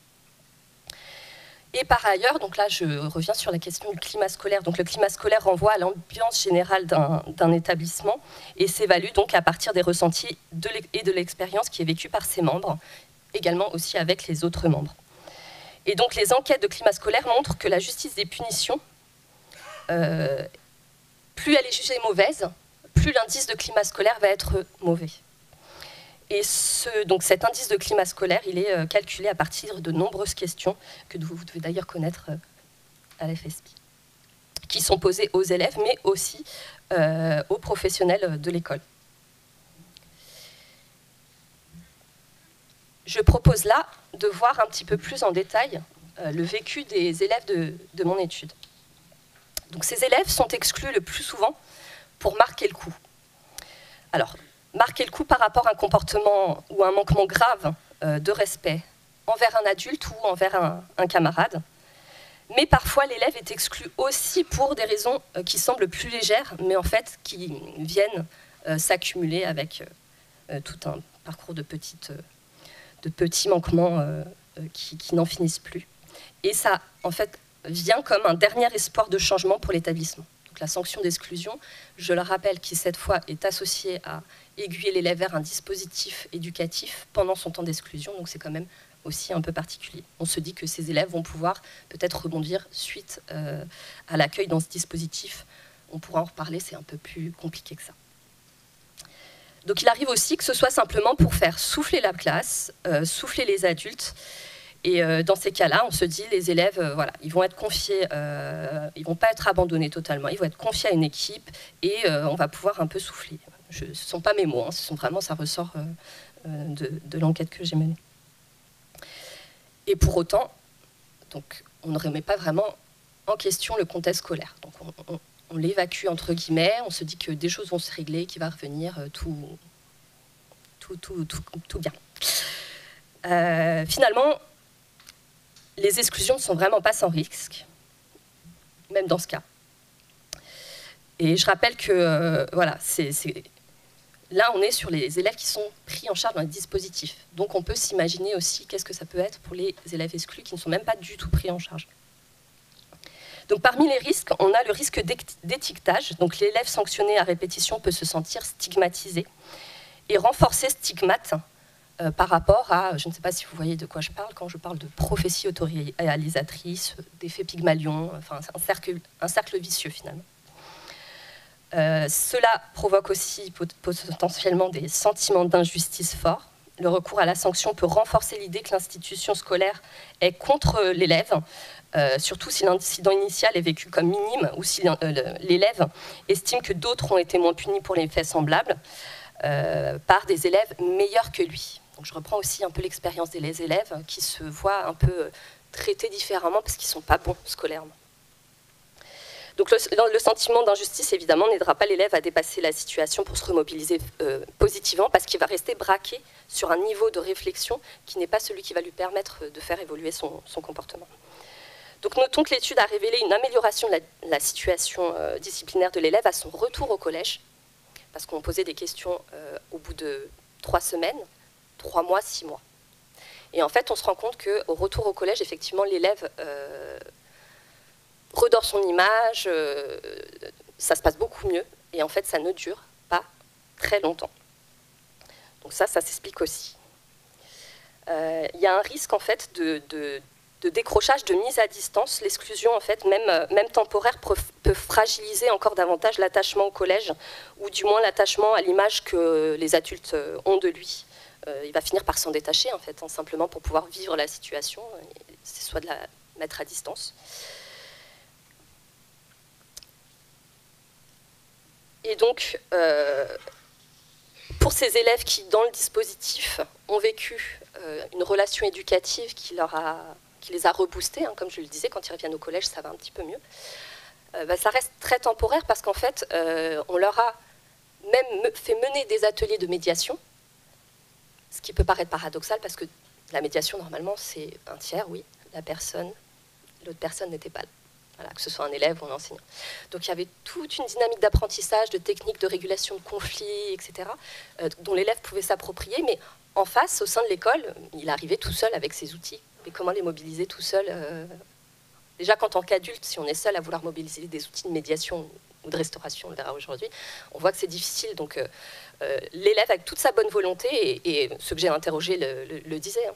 Et par ailleurs, donc là je reviens sur la question du climat scolaire. Donc le climat scolaire renvoie à l'ambiance générale d'un établissement et s'évalue donc à partir des ressentis et de l'expérience qui est vécue par ses membres, également aussi avec les autres membres. Et donc les enquêtes de climat scolaire montrent que la justice des punitions, plus elle est jugée mauvaise, plus l'indice de climat scolaire va être mauvais. Et donc cet indice de climat scolaire, il est calculé à partir de nombreuses questions que vous devez d'ailleurs connaître à l'FSP, qui sont posées aux élèves, mais aussi aux professionnels de l'école. Je propose là de voir un petit peu plus en détail le vécu des élèves de mon étude. Donc ces élèves sont exclus le plus souvent pour marquer le coup. Alors, marquer le coup par rapport à un comportement ou un manquement grave de respect envers un adulte ou envers un camarade. Mais parfois, l'élève est exclu aussi pour des raisons qui semblent plus légères, mais en fait qui viennent s'accumuler avec tout un parcours de petits manquements qui n'en finissent plus. Et ça, en fait, vient comme un dernier espoir de changement pour l'établissement. Donc la sanction d'exclusion, je le rappelle, qui cette fois est associée à aiguiller l'élève vers un dispositif éducatif pendant son temps d'exclusion, donc c'est quand même aussi un peu particulier. On se dit que ces élèves vont pouvoir peut-être rebondir suite à l'accueil dans ce dispositif. On pourra en reparler, c'est un peu plus compliqué que ça. Donc il arrive aussi que ce soit simplement pour faire souffler la classe, souffler les adultes. Et dans ces cas-là, on se dit, les élèves, voilà, ils vont être confiés, ils ne vont pas être abandonnés totalement, ils vont être confiés à une équipe et on va pouvoir un peu souffler. Ce ne sont pas mes mots, hein, ça ressort de l'enquête que j'ai menée. Et pour autant, donc, on ne remet pas vraiment en question le contexte scolaire. Donc on l'évacue entre guillemets, on se dit que des choses vont se régler, qu'il va revenir tout bien. Finalement, les exclusions ne sont vraiment pas sans risque, même dans ce cas. Et je rappelle que voilà, là, on est sur les élèves qui sont pris en charge dans les dispositifs. Donc, on peut s'imaginer aussi qu'est-ce que ça peut être pour les élèves exclus qui ne sont même pas du tout pris en charge. Donc, parmi les risques, on a le risque d'étiquetage. Donc, l'élève sanctionné à répétition peut se sentir stigmatisé et renforcer stigmate par rapport à, je ne sais pas si vous voyez de quoi je parle, quand je parle de prophétie autorréalisatrice, d'effet Pygmalion, enfin, un cercle vicieux finalement. Cela provoque aussi potentiellement des sentiments d'injustice forts. Le recours à la sanction peut renforcer l'idée que l'institution scolaire est contre l'élève, surtout si l'incident initial est vécu comme minime ou si l'élève estime que d'autres ont été moins punis pour les faits semblables par des élèves meilleurs que lui. Donc je reprends aussi un peu l'expérience des élèves qui se voient un peu traités différemment parce qu'ils ne sont pas bons scolairement. Donc le sentiment d'injustice, évidemment, n'aidera pas l'élève à dépasser la situation pour se remobiliser positivement, parce qu'il va rester braqué sur un niveau de réflexion qui n'est pas celui qui va lui permettre de faire évoluer son comportement. Donc notons que l'étude a révélé une amélioration de la situation disciplinaire de l'élève à son retour au collège, parce qu'on posait des questions au bout de 3 semaines, 3 mois, 6 mois. Et en fait, on se rend compte qu'au retour au collège, effectivement, l'élève redore son image, ça se passe beaucoup mieux, et en fait, ça ne dure pas très longtemps. Donc ça s'explique aussi. Il y a un risque, en fait, de décrochage, de mise à distance. L'exclusion, en fait, même temporaire, peut fragiliser encore davantage l'attachement au collège, ou du moins l'attachement à l'image que les adultes ont de lui. Il va finir par s'en détacher, en fait, simplement pour pouvoir vivre la situation, c'est soit de la mettre à distance. Et donc, pour ces élèves qui, dans le dispositif, ont vécu une relation éducative qui les a reboostés, hein, comme je le disais, quand ils reviennent au collège, ça va un petit peu mieux, ça reste très temporaire parce qu'en fait, on leur a même fait mener des ateliers de médiation, ce qui peut paraître paradoxal parce que la médiation, normalement, c'est un tiers, oui, l'autre personne n'était pas là. Voilà, que ce soit un élève ou un enseignant. Donc il y avait toute une dynamique d'apprentissage, de techniques de régulation de conflits, etc., dont l'élève pouvait s'approprier, mais en face, au sein de l'école, il arrivait tout seul avec ses outils. Mais comment les mobiliser tout seul Déjà, qu'en tant qu'adulte, si on est seul à vouloir mobiliser des outils de médiation ou de restauration, on le verra aujourd'hui, on voit que c'est difficile. Donc l'élève, avec toute sa bonne volonté, et ceux que j'ai interrogés le disaient, hein,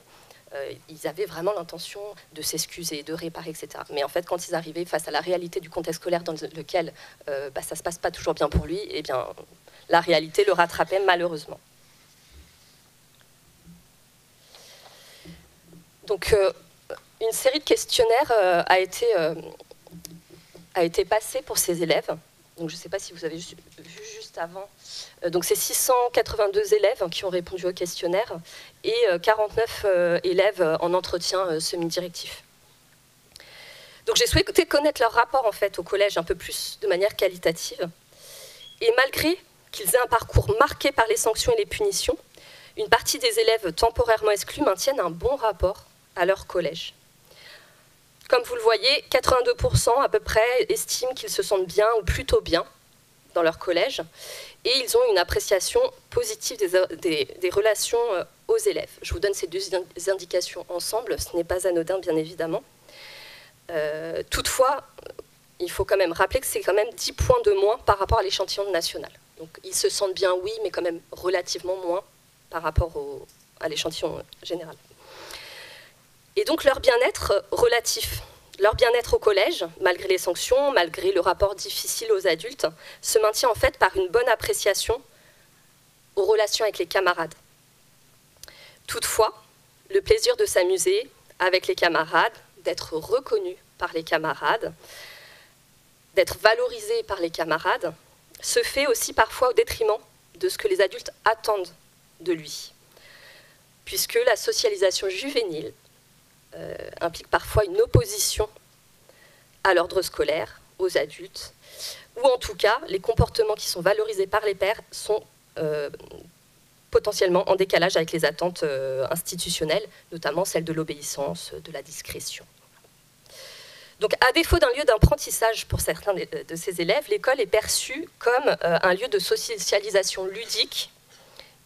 ils avaient vraiment l'intention de s'excuser, de réparer, etc. Mais en fait, quand ils arrivaient face à la réalité du contexte scolaire dans lequel ça ne se passe pas toujours bien pour lui, eh bien, la réalité le rattrapait malheureusement. Donc, une série de questionnaires a été passée pour ces élèves. Donc, je ne sais pas si vous avez vu juste avant. Donc, c'est 682 élèves qui ont répondu au questionnaire et 49 élèves en entretien semi-directif. Donc, j'ai souhaité connaître leur rapport en fait, au collège un peu plus de manière qualitative. Et malgré qu'ils aient un parcours marqué par les sanctions et les punitions, une partie des élèves temporairement exclus maintiennent un bon rapport à leur collège. Comme vous le voyez, 82% à peu près estiment qu'ils se sentent bien ou plutôt bien dans leur collège et ils ont une appréciation positive des relations aux élèves. Je vous donne ces deux indications ensemble, ce n'est pas anodin bien évidemment. Toutefois, il faut quand même rappeler que c'est quand même 10 points de moins par rapport à l'échantillon national. Donc ils se sentent bien, oui, mais quand même relativement moins par rapport à l'échantillon général. Et donc leur bien-être relatif, leur bien-être au collège, malgré les sanctions, malgré le rapport difficile aux adultes, se maintient en fait par une bonne appréciation aux relations avec les camarades. Toutefois, le plaisir de s'amuser avec les camarades, d'être reconnu par les camarades, d'être valorisé par les camarades, se fait aussi parfois au détriment de ce que les adultes attendent de lui, puisque la socialisation juvénile implique parfois une opposition à l'ordre scolaire, aux adultes, ou en tout cas, les comportements qui sont valorisés par les pairs sont potentiellement en décalage avec les attentes institutionnelles, notamment celles de l'obéissance, de la discrétion. Donc, à défaut d'un lieu d'apprentissage pour certains de ces élèves, l'école est perçue comme un lieu de socialisation ludique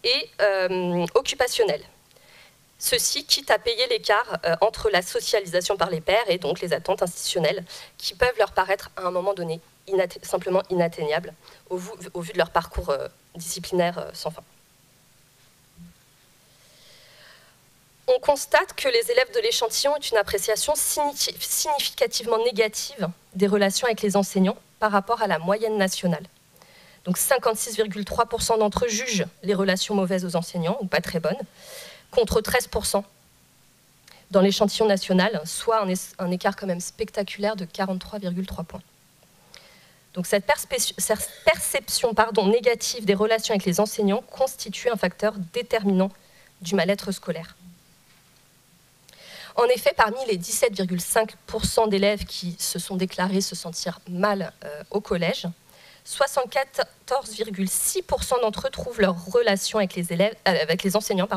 et occupationnelle. Ceci quitte à payer l'écart entre la socialisation par les pairs et donc les attentes institutionnelles qui peuvent leur paraître à un moment donné simplement inatteignables au vu de leur parcours disciplinaire sans fin. On constate que les élèves de l'échantillon ont une appréciation significativement négative des relations avec les enseignants par rapport à la moyenne nationale. Donc 56,3% d'entre eux jugent les relations mauvaises aux enseignants ou pas très bonnes, contre 13% dans l'échantillon national, soit un écart quand même spectaculaire de 43,3 points. Donc cette perception négative des relations avec les enseignants constitue un facteur déterminant du mal-être scolaire. En effet, parmi les 17,5% d'élèves qui se sont déclarés se sentir mal au collège, 74,6% d'entre eux trouvent leur relation avec les enseignants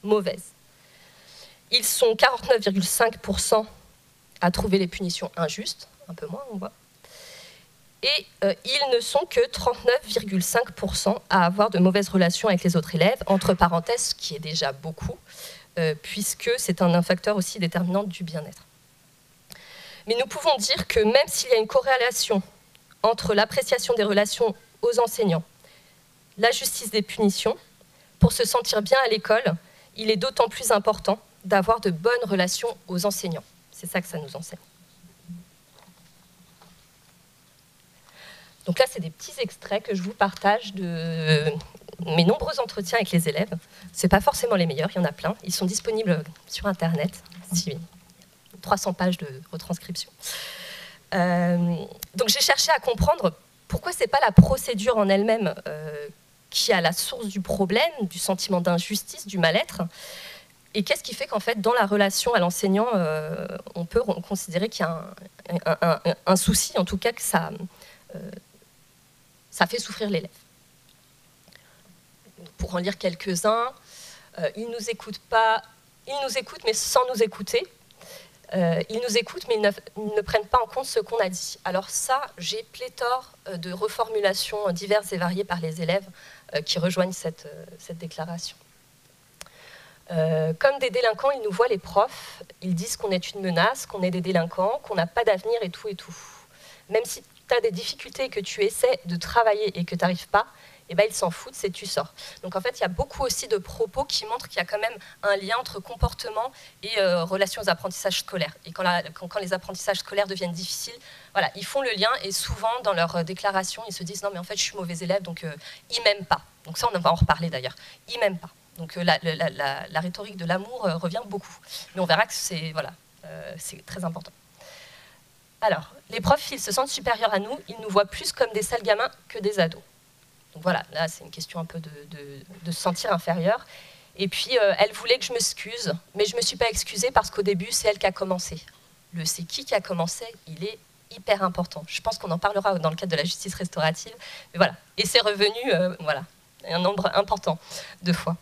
mauvaise. Ils sont 49,5% à trouver les punitions injustes, un peu moins on voit, et ils ne sont que 39,5% à avoir de mauvaises relations avec les autres élèves, entre parenthèses, ce qui est déjà beaucoup, puisque c'est un facteur aussi déterminant du bien-être. Mais nous pouvons dire que même s'il y a une corrélation entre l'appréciation des relations aux enseignants, la justice des punitions, pour se sentir bien à l'école, il est d'autant plus important d'avoir de bonnes relations aux enseignants. C'est ça que ça nous enseigne. Donc là, c'est des petits extraits que je vous partage de mes nombreux entretiens avec les élèves. Ce n'est pas forcément les meilleurs, il y en a plein. Ils sont disponibles sur Internet, 300 pages de retranscription. Donc j'ai cherché à comprendre pourquoi ce n'est pas la procédure en elle-même qui est à la source du problème, du sentiment d'injustice, du mal-être. Et qu'est-ce qui fait qu'en fait, dans la relation à l'enseignant, on peut considérer qu'il y a un souci, en tout cas que ça fait souffrir l'élève. Pour en lire quelques-uns, ils nous écoutent mais sans nous écouter. Ils nous écoutent mais ils ne prennent pas en compte ce qu'on a dit. Alors ça, j'ai pléthore de reformulations diverses et variées par les élèves qui rejoignent cette déclaration. Comme des délinquants, ils nous voient les profs, ils disent qu'on est une menace, qu'on est des délinquants, qu'on n'a pas d'avenir et tout et tout. Même si tu as des difficultés et que tu essaies de travailler et que tu n'arrives pas, eh ben, ils s'en foutent, c'est tu sors. Donc en fait, il y a beaucoup aussi de propos qui montrent qu'il y a quand même un lien entre comportement et relation aux apprentissages scolaires. Et quand les apprentissages scolaires deviennent difficiles, voilà, ils font le lien et souvent dans leur déclaration, ils se disent « non mais en fait, je suis mauvais élève, donc ils ne m'aiment pas ». Donc ça, on va en reparler d'ailleurs. Ils ne m'aiment pas. Donc la rhétorique de l'amour revient beaucoup. Mais on verra que c'est très important. Alors, les profs, ils se sentent supérieurs à nous, ils nous voient plus comme des sales gamins que des ados. Donc voilà, là, c'est une question un peu de se sentir inférieur. Et puis, elle voulait que je m'excuse, mais je ne me suis pas excusée parce qu'au début, c'est elle qui a commencé. Le c'est qui a commencé, il est hyper important. Je pense qu'on en parlera dans le cadre de la justice restaurative. Mais voilà. Et c'est revenu, voilà, un nombre important de fois.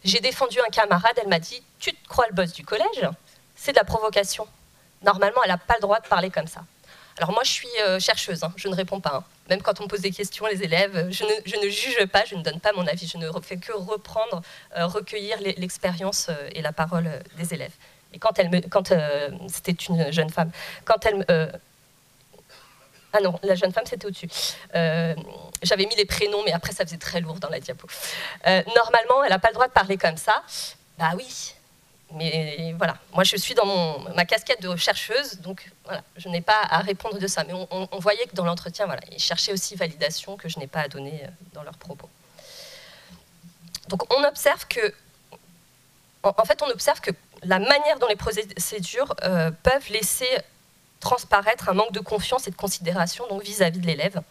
J'ai défendu un camarade, elle m'a dit « Tu te crois le boss du collège? C'est de la provocation. Normalement, elle n'a pas le droit de parler comme ça. » Alors moi, je suis chercheuse, hein, je ne réponds pas. Hein. Même quand on me pose des questions, les élèves, je ne juge pas, je ne donne pas mon avis, je ne fais que reprendre, recueillir l'expérience et la parole des élèves. Et quand c'était une jeune femme, ah non, la jeune femme, c'était au-dessus. J'avais mis les prénoms, mais après, ça faisait très lourd dans la diapo. Normalement, elle n'a pas le droit de parler comme ça. Bah oui, mais voilà. Moi, je suis dans ma casquette de chercheuse, donc voilà, je n'ai pas à répondre de ça. Mais on voyait que dans l'entretien, voilà, ils cherchaient aussi validation que je n'ai pas à donner dans leurs propos. Donc, on observe que la manière dont les procédures peuvent laisser transparaître un manque de confiance et de considération donc vis-à-vis de l'élève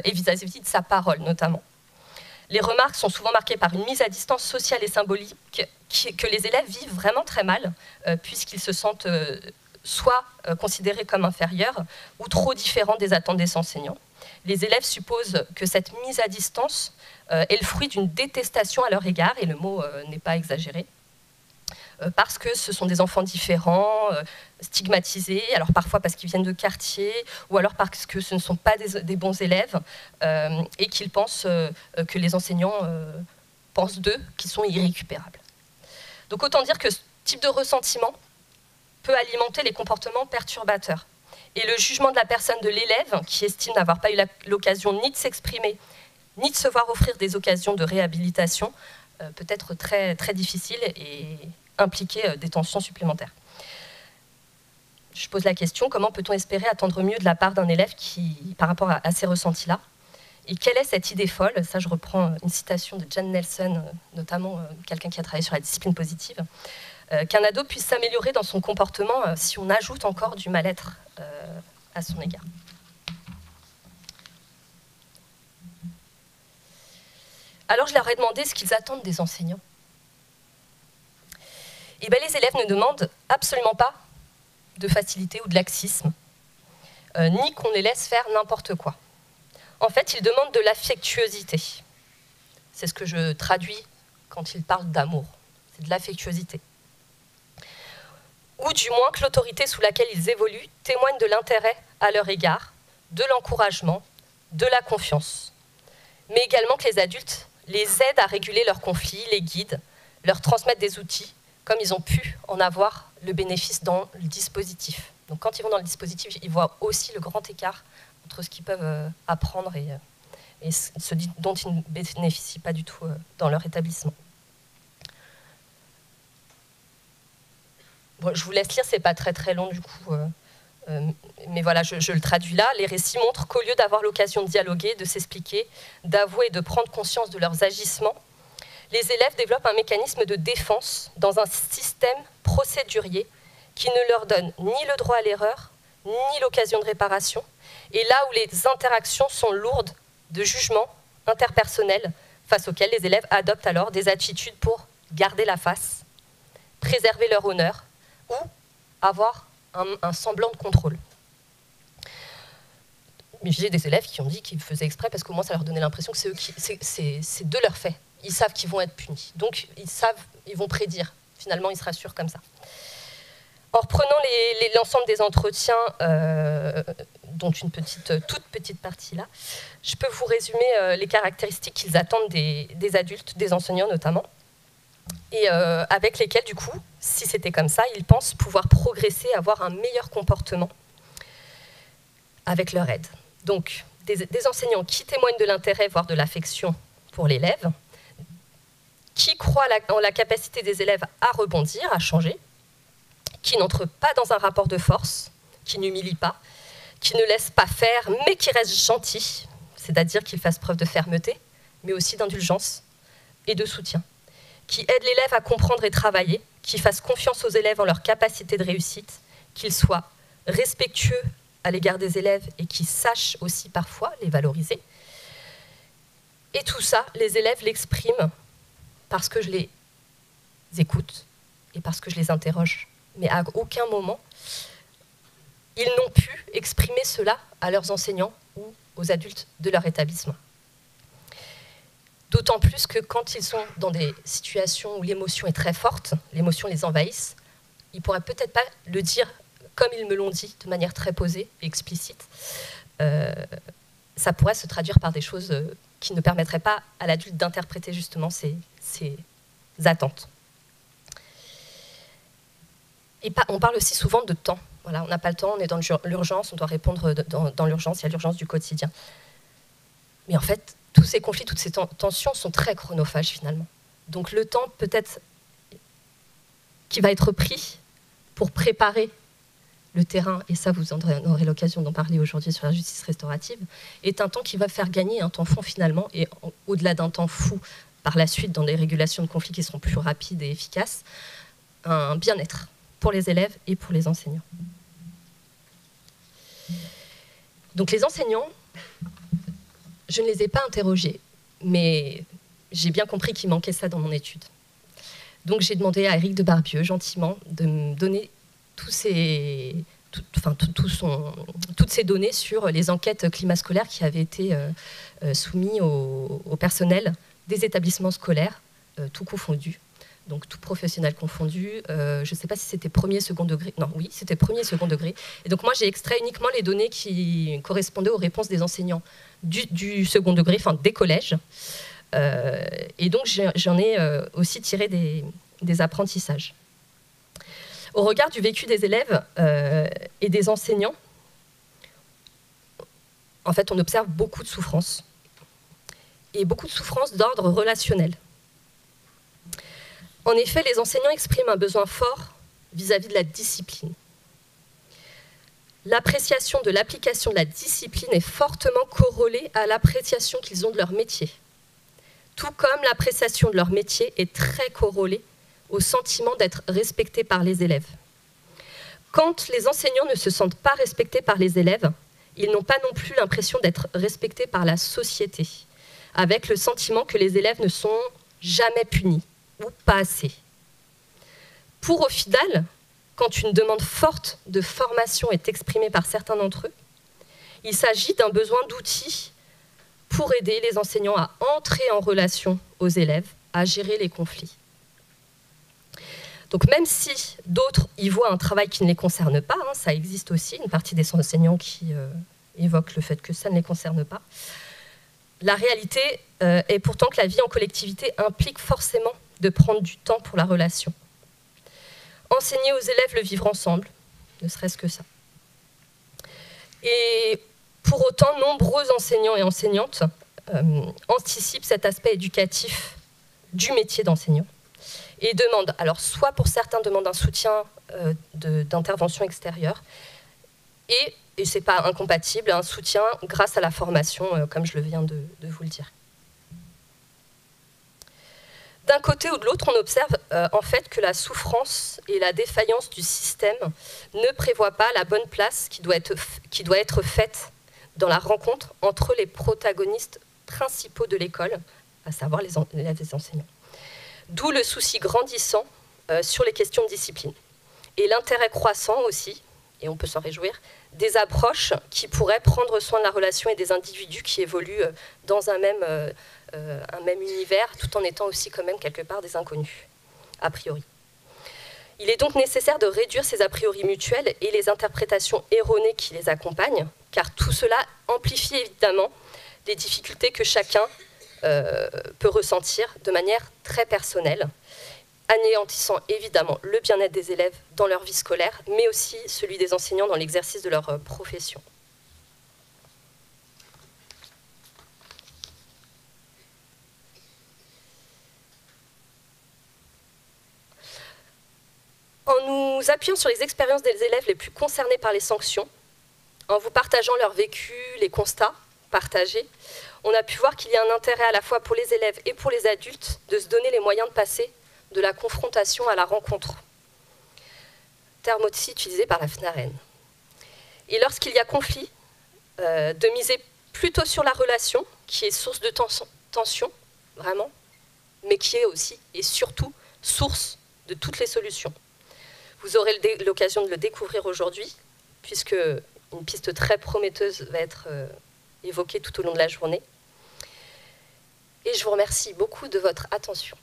et vis-à-vis de sa parole notamment. Les remarques sont souvent marquées par une mise à distance sociale et symbolique que les élèves vivent vraiment très mal puisqu'ils se sentent soit considérés comme inférieurs ou trop différents des attentes des enseignants. Les élèves supposent que cette mise à distance est le fruit d'une détestation à leur égard, et le mot n'est pas exagéré, parce que ce sont des enfants différents, stigmatisés, alors parfois parce qu'ils viennent de quartiers, ou alors parce que ce ne sont pas des bons élèves, et qu'ils pensent que les enseignants pensent d'eux qu'ils sont irrécupérables. Donc autant dire que ce type de ressentiment peut alimenter les comportements perturbateurs. Et le jugement de la personne, de l'élève, qui estime n'avoir pas eu l'occasion ni de s'exprimer, ni de se voir offrir des occasions de réhabilitation, peut être très, très difficile et impliquer des tensions supplémentaires. Je pose la question, comment peut-on espérer attendre mieux de la part d'un élève par rapport à ces ressentis-là? Et quelle est cette idée folle? Ça, je reprends une citation de Jan Nelson, notamment quelqu'un qui a travaillé sur la discipline positive, qu'un ado puisse s'améliorer dans son comportement si on ajoute encore du mal-être à son égard. Alors, je leur ai demandé ce qu'ils attendent des enseignants. Et bien, les élèves ne demandent absolument pas de facilité ou de laxisme, ni qu'on les laisse faire n'importe quoi. En fait, ils demandent de l'affectuosité. C'est ce que je traduis quand ils parlent d'amour. C'est de l'affectuosité. Ou du moins que l'autorité sous laquelle ils évoluent témoigne de l'intérêt à leur égard, de l'encouragement, de la confiance. Mais également que les adultes les aident à réguler leurs conflits, les guident, leur transmettent des outils, comme ils ont pu en avoir le bénéfice dans le dispositif. Donc quand ils vont dans le dispositif, ils voient aussi le grand écart entre ce qu'ils peuvent apprendre et ce dont ils ne bénéficient pas du tout dans leur établissement. Bon, je vous laisse lire, c'est pas très long du coup, mais voilà, je le traduis là. Les récits montrent qu'au lieu d'avoir l'occasion de dialoguer, de s'expliquer, d'avouer et de prendre conscience de leurs agissements, les élèves développent un mécanisme de défense dans un système procédurier qui ne leur donne ni le droit à l'erreur, ni l'occasion de réparation, et là où les interactions sont lourdes de jugements interpersonnels face auxquels les élèves adoptent alors des attitudes pour garder la face, préserver leur honneur ou avoir un semblant de contrôle. J'ai des élèves qui ont dit qu'ils faisaient exprès parce qu'au moins ça leur donnait l'impression que c'est de leur fait. Ils savent qu'ils vont être punis. Donc ils vont prédire. Finalement, ils se rassurent comme ça. En reprenant l'ensemble des entretiens, dont une toute petite partie là, je peux vous résumer les caractéristiques qu'ils attendent des adultes, des enseignants notamment, et avec lesquels, du coup, si c'était comme ça, ils pensent pouvoir progresser, avoir un meilleur comportement avec leur aide. Donc, des enseignants qui témoignent de l'intérêt, voire de l'affection pour l'élève, qui croient en la capacité des élèves à rebondir, à changer, qui n'entrent pas dans un rapport de force, qui n'humilient pas, qui ne laissent pas faire, mais qui restent gentils, c'est-à-dire qu'ils fassent preuve de fermeté, mais aussi d'indulgence et de soutien, qui aident l'élève à comprendre et travailler, qui fassent confiance aux élèves en leur capacité de réussite, qu'ils soient respectueux à l'égard des élèves et qui sachent aussi parfois les valoriser. Et tout ça, les élèves l'expriment parce que je les écoute et parce que je les interroge. Mais à aucun moment, ils n'ont pu exprimer cela à leurs enseignants ou aux adultes de leur établissement. D'autant plus que quand ils sont dans des situations où l'émotion est très forte, l'émotion les envahisse, ils ne pourraient peut-être pas le dire comme ils me l'ont dit, de manière très posée et explicite. Ça pourrait se traduire par des choses qui ne permettraient pas à l'adulte d'interpréter justement ces attentes. Et on parle aussi souvent de temps. Voilà, on n'a pas le temps, on est dans l'urgence, on doit répondre dans l'urgence, il y a l'urgence du quotidien. Mais en fait, tous ces conflits, toutes ces tensions sont très chronophages finalement. Donc le temps peut-être qui va être pris pour préparer le terrain, et ça vous en aurez l'occasion d'en parler aujourd'hui sur la justice restaurative, est un temps qui va faire gagner un temps fond finalement, et au-delà d'un temps fou par la suite dans des régulations de conflits qui seront plus rapides et efficaces, un bien-être pour les élèves et pour les enseignants. Donc les enseignants, je ne les ai pas interrogés, mais j'ai bien compris qu'il manquait ça dans mon étude. Donc j'ai demandé à Éric de Barbieux, gentiment, de me donner toutes ces données sur les enquêtes climat scolaire qui avaient été soumises au personnel des établissements scolaires, tout confondu. Donc tout professionnel confondu, je ne sais pas si c'était premier, second degré, non, oui, c'était premier, second degré. Et donc moi j'ai extrait uniquement les données qui correspondaient aux réponses des enseignants du second degré, enfin des collèges. Et donc j'en ai aussi tiré des apprentissages. Au regard du vécu des élèves et des enseignants, en fait on observe beaucoup de souffrances. Et beaucoup de souffrances d'ordre relationnel. En effet, les enseignants expriment un besoin fort vis-à-vis de la discipline. L'appréciation de l'application de la discipline est fortement corrélée à l'appréciation qu'ils ont de leur métier. Tout comme l'appréciation de leur métier est très corrélée au sentiment d'être respectés par les élèves. Quand les enseignants ne se sentent pas respectés par les élèves, ils n'ont pas non plus l'impression d'être respectés par la société, avec le sentiment que les élèves ne sont jamais punis, ou pas assez. Pour au final, quand une demande forte de formation est exprimée par certains d'entre eux, il s'agit d'un besoin d'outils pour aider les enseignants à entrer en relation aux élèves, à gérer les conflits. Donc même si d'autres y voient un travail qui ne les concerne pas, hein, ça existe aussi, une partie des enseignants qui évoquent le fait que ça ne les concerne pas, la réalité est pourtant que la vie en collectivité implique forcément de prendre du temps pour la relation. Enseigner aux élèves le vivre ensemble, ne serait-ce que ça. Et pour autant, nombreux enseignants et enseignantes anticipent cet aspect éducatif du métier d'enseignant et demandent, alors soit pour certains demandent un soutien d'intervention extérieure et ce n'est pas incompatible, un soutien grâce à la formation, comme je le viens de vous le dire. D'un côté ou de l'autre, on observe en fait que la souffrance et la défaillance du système ne prévoient pas la bonne place qui doit être faite dans la rencontre entre les protagonistes principaux de l'école, à savoir les élèves et les enseignants. D'où le souci grandissant sur les questions de discipline. Et l'intérêt croissant aussi, et on peut s'en réjouir, des approches qui pourraient prendre soin de la relation et des individus qui évoluent dans un même univers, tout en étant aussi quand même quelque part des inconnus, a priori. Il est donc nécessaire de réduire ces a priori mutuels et les interprétations erronées qui les accompagnent, car tout cela amplifie évidemment les difficultés que chacun peut ressentir de manière très personnelle, anéantissant évidemment le bien-être des élèves dans leur vie scolaire, mais aussi celui des enseignants dans l'exercice de leur profession. En nous appuyant sur les expériences des élèves les plus concernés par les sanctions, en vous partageant leur vécu, les constats partagés, on a pu voir qu'il y a un intérêt à la fois pour les élèves et pour les adultes de se donner les moyens de passer de la confrontation à la rencontre. Terme aussi utilisé par la FNAREN. Et lorsqu'il y a conflit, de miser plutôt sur la relation, qui est source de tension, vraiment, mais qui est aussi et surtout source de toutes les solutions. Vous aurez l'occasion de le découvrir aujourd'hui, puisque une piste très prometteuse va être évoquée tout au long de la journée. Et je vous remercie beaucoup de votre attention.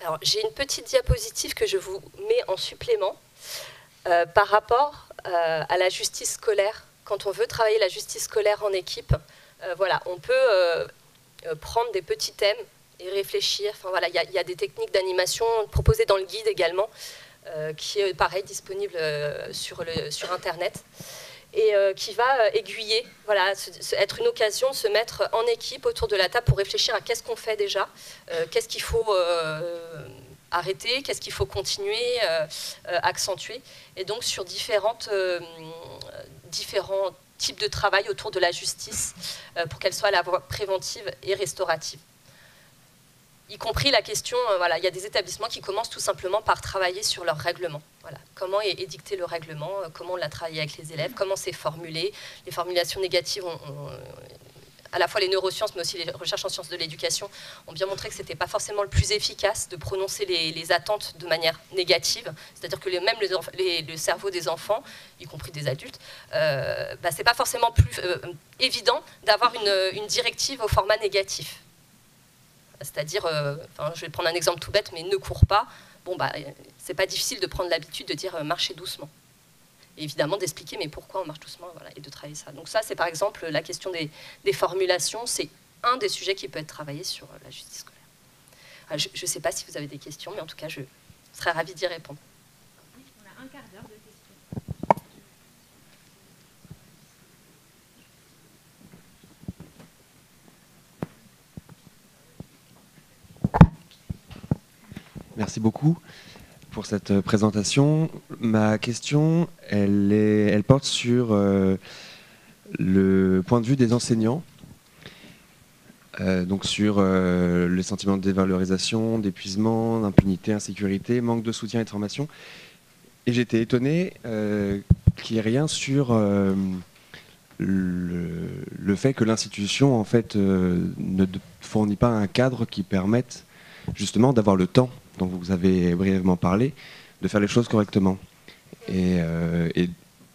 Alors, j'ai une petite diapositive que je vous mets en supplément par rapport à la justice scolaire. Quand on veut travailler la justice scolaire en équipe, voilà, on peut prendre des petits thèmes et réfléchir. Enfin, voilà, il y a des techniques d'animation proposées dans le guide également, qui est pareil disponible sur Internet, et qui va aiguiller, voilà, être une occasion de se mettre en équipe autour de la table pour réfléchir à qu'est-ce qu'on fait déjà, qu'est-ce qu'il faut arrêter, qu'est-ce qu'il faut continuer, accentuer, et donc sur différents types de travail autour de la justice pour qu'elle soit à la fois préventive et restaurative. Y compris la question, voilà, il y a des établissements qui commencent tout simplement par travailler sur leur règlement. Voilà. Comment est édicté le règlement, comment on l'a travaillé avec les élèves, comment c'est formulé. Les formulations négatives, à la fois les neurosciences, mais aussi les recherches en sciences de l'éducation, ont bien montré que ce n'était pas forcément le plus efficace de prononcer les attentes de manière négative. C'est-à-dire que même le cerveau des enfants, y compris des adultes, c'est pas forcément plus évident d'avoir une directive au format négatif. C'est-à-dire, je vais prendre un exemple tout bête, mais ne cours pas. Bon, c'est pas difficile de prendre l'habitude de dire marchez doucement. Et évidemment, d'expliquer mais pourquoi on marche doucement, voilà, et de travailler ça. Donc ça, c'est par exemple la question des formulations. C'est un des sujets qui peut être travaillé sur la justice scolaire. Alors, je ne sais pas si vous avez des questions, mais en tout cas, je serais ravie d'y répondre. Oui, on a un quart d'heure de questions. Merci beaucoup pour cette présentation. Ma question, elle porte sur le point de vue des enseignants, donc sur les sentiments de dévalorisation, d'épuisement, d'impunité, insécurité, manque de soutien et de formation. Et j'étais étonné qu'il n'y ait rien sur le fait que l'institution en fait ne fournit pas un cadre qui permette justement d'avoir le temps dont vous avez brièvement parlé, de faire les choses correctement. Et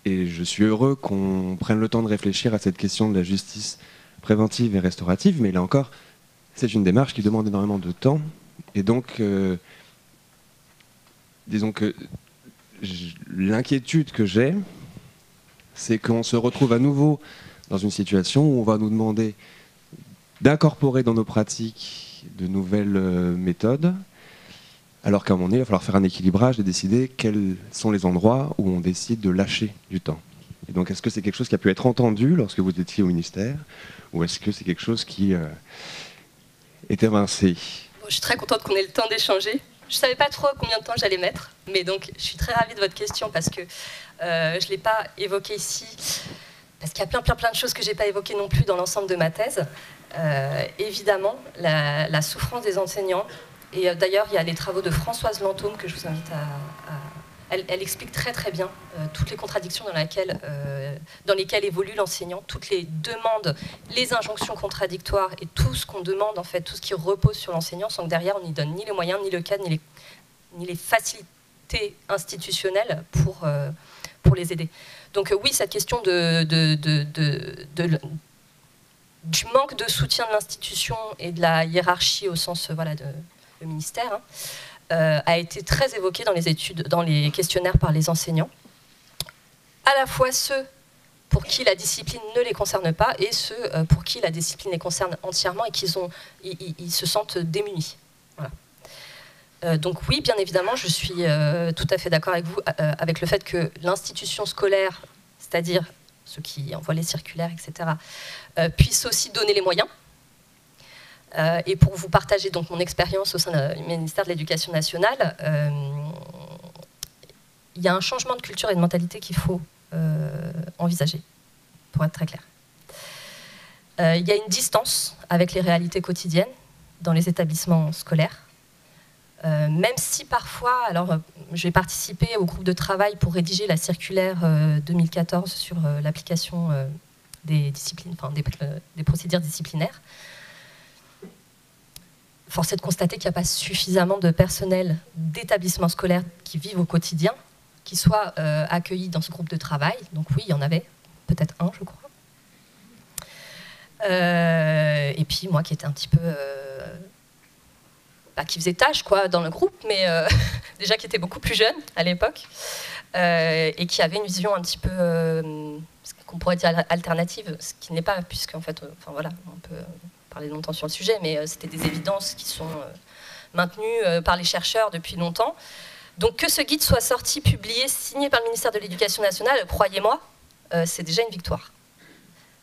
je suis heureux qu'on prenne le temps de réfléchir à cette question de la justice préventive et restaurative, mais là encore, c'est une démarche qui demande énormément de temps. Et donc, disons que l'inquiétude que j'ai, c'est qu'on se retrouve à nouveau dans une situation où on va nous demander d'incorporer dans nos pratiques de nouvelles méthodes, alors qu'à un moment donné, il va falloir faire un équilibrage et décider quels sont les endroits où on décide de lâcher du temps. Et donc, est-ce que c'est quelque chose qui a pu être entendu lorsque vous étiez au ministère, ou est-ce que c'est quelque chose qui est évincé? Bon, je suis très contente qu'on ait le temps d'échanger. Je ne savais pas trop combien de temps j'allais mettre, mais donc je suis très ravie de votre question parce que je ne l'ai pas évoquée ici, parce qu'il y a plein de choses que je n'ai pas évoquées non plus dans l'ensemble de ma thèse. Évidemment, la souffrance des enseignants. Et d'ailleurs, il y a les travaux de Françoise Lantôme que je vous invite elle explique très très bien toutes les contradictions dans lesquelles évolue l'enseignant, toutes les demandes, les injonctions contradictoires et tout ce qu'on demande, en fait, tout ce qui repose sur l'enseignant, sans que derrière on n'y donne ni les moyens, ni le cadre, ni les facilités institutionnelles pour les aider. Donc oui, cette question du manque de soutien de l'institution et de la hiérarchie au sens le ministère, a été très évoqué dans les études, dans les questionnaires par les enseignants. À la fois ceux pour qui la discipline ne les concerne pas et ceux pour qui la discipline les concerne entièrement et ils se sentent démunis. Voilà. Donc oui, bien évidemment, je suis tout à fait d'accord avec vous, avec le fait que l'institution scolaire, c'est-à-dire ceux qui envoient les circulaires, etc., puisse aussi donner les moyens. Et pour vous partager donc mon expérience au sein du ministère de l'Éducation nationale, il y a un changement de culture et de mentalité qu'il faut envisager, pour être très clair. Il y a une distance avec les réalités quotidiennes dans les établissements scolaires, même si parfois, alors j'ai participé au groupe de travail pour rédiger la circulaire 2014 sur l'application des disciplines, enfin des procédures disciplinaires. Force est de constater qu'il n'y a pas suffisamment de personnel d'établissements scolaires qui vivent au quotidien, qui soient accueillis dans ce groupe de travail. Donc oui, il y en avait, peut-être un, je crois. Et puis moi qui étais un petit peu... qui faisait tâche quoi, dans le groupe, mais déjà qui était beaucoup plus jeune à l'époque, et qui avait une vision un petit peu, ce qu'on pourrait dire alternative, ce qui n'est pas, puisqu'en fait, enfin voilà, on peut... parler longtemps sur le sujet, mais c'était des évidences qui sont maintenues par les chercheurs depuis longtemps. Donc que ce guide soit sorti, publié, signé par le ministère de l'Éducation nationale, croyez-moi, c'est déjà une victoire.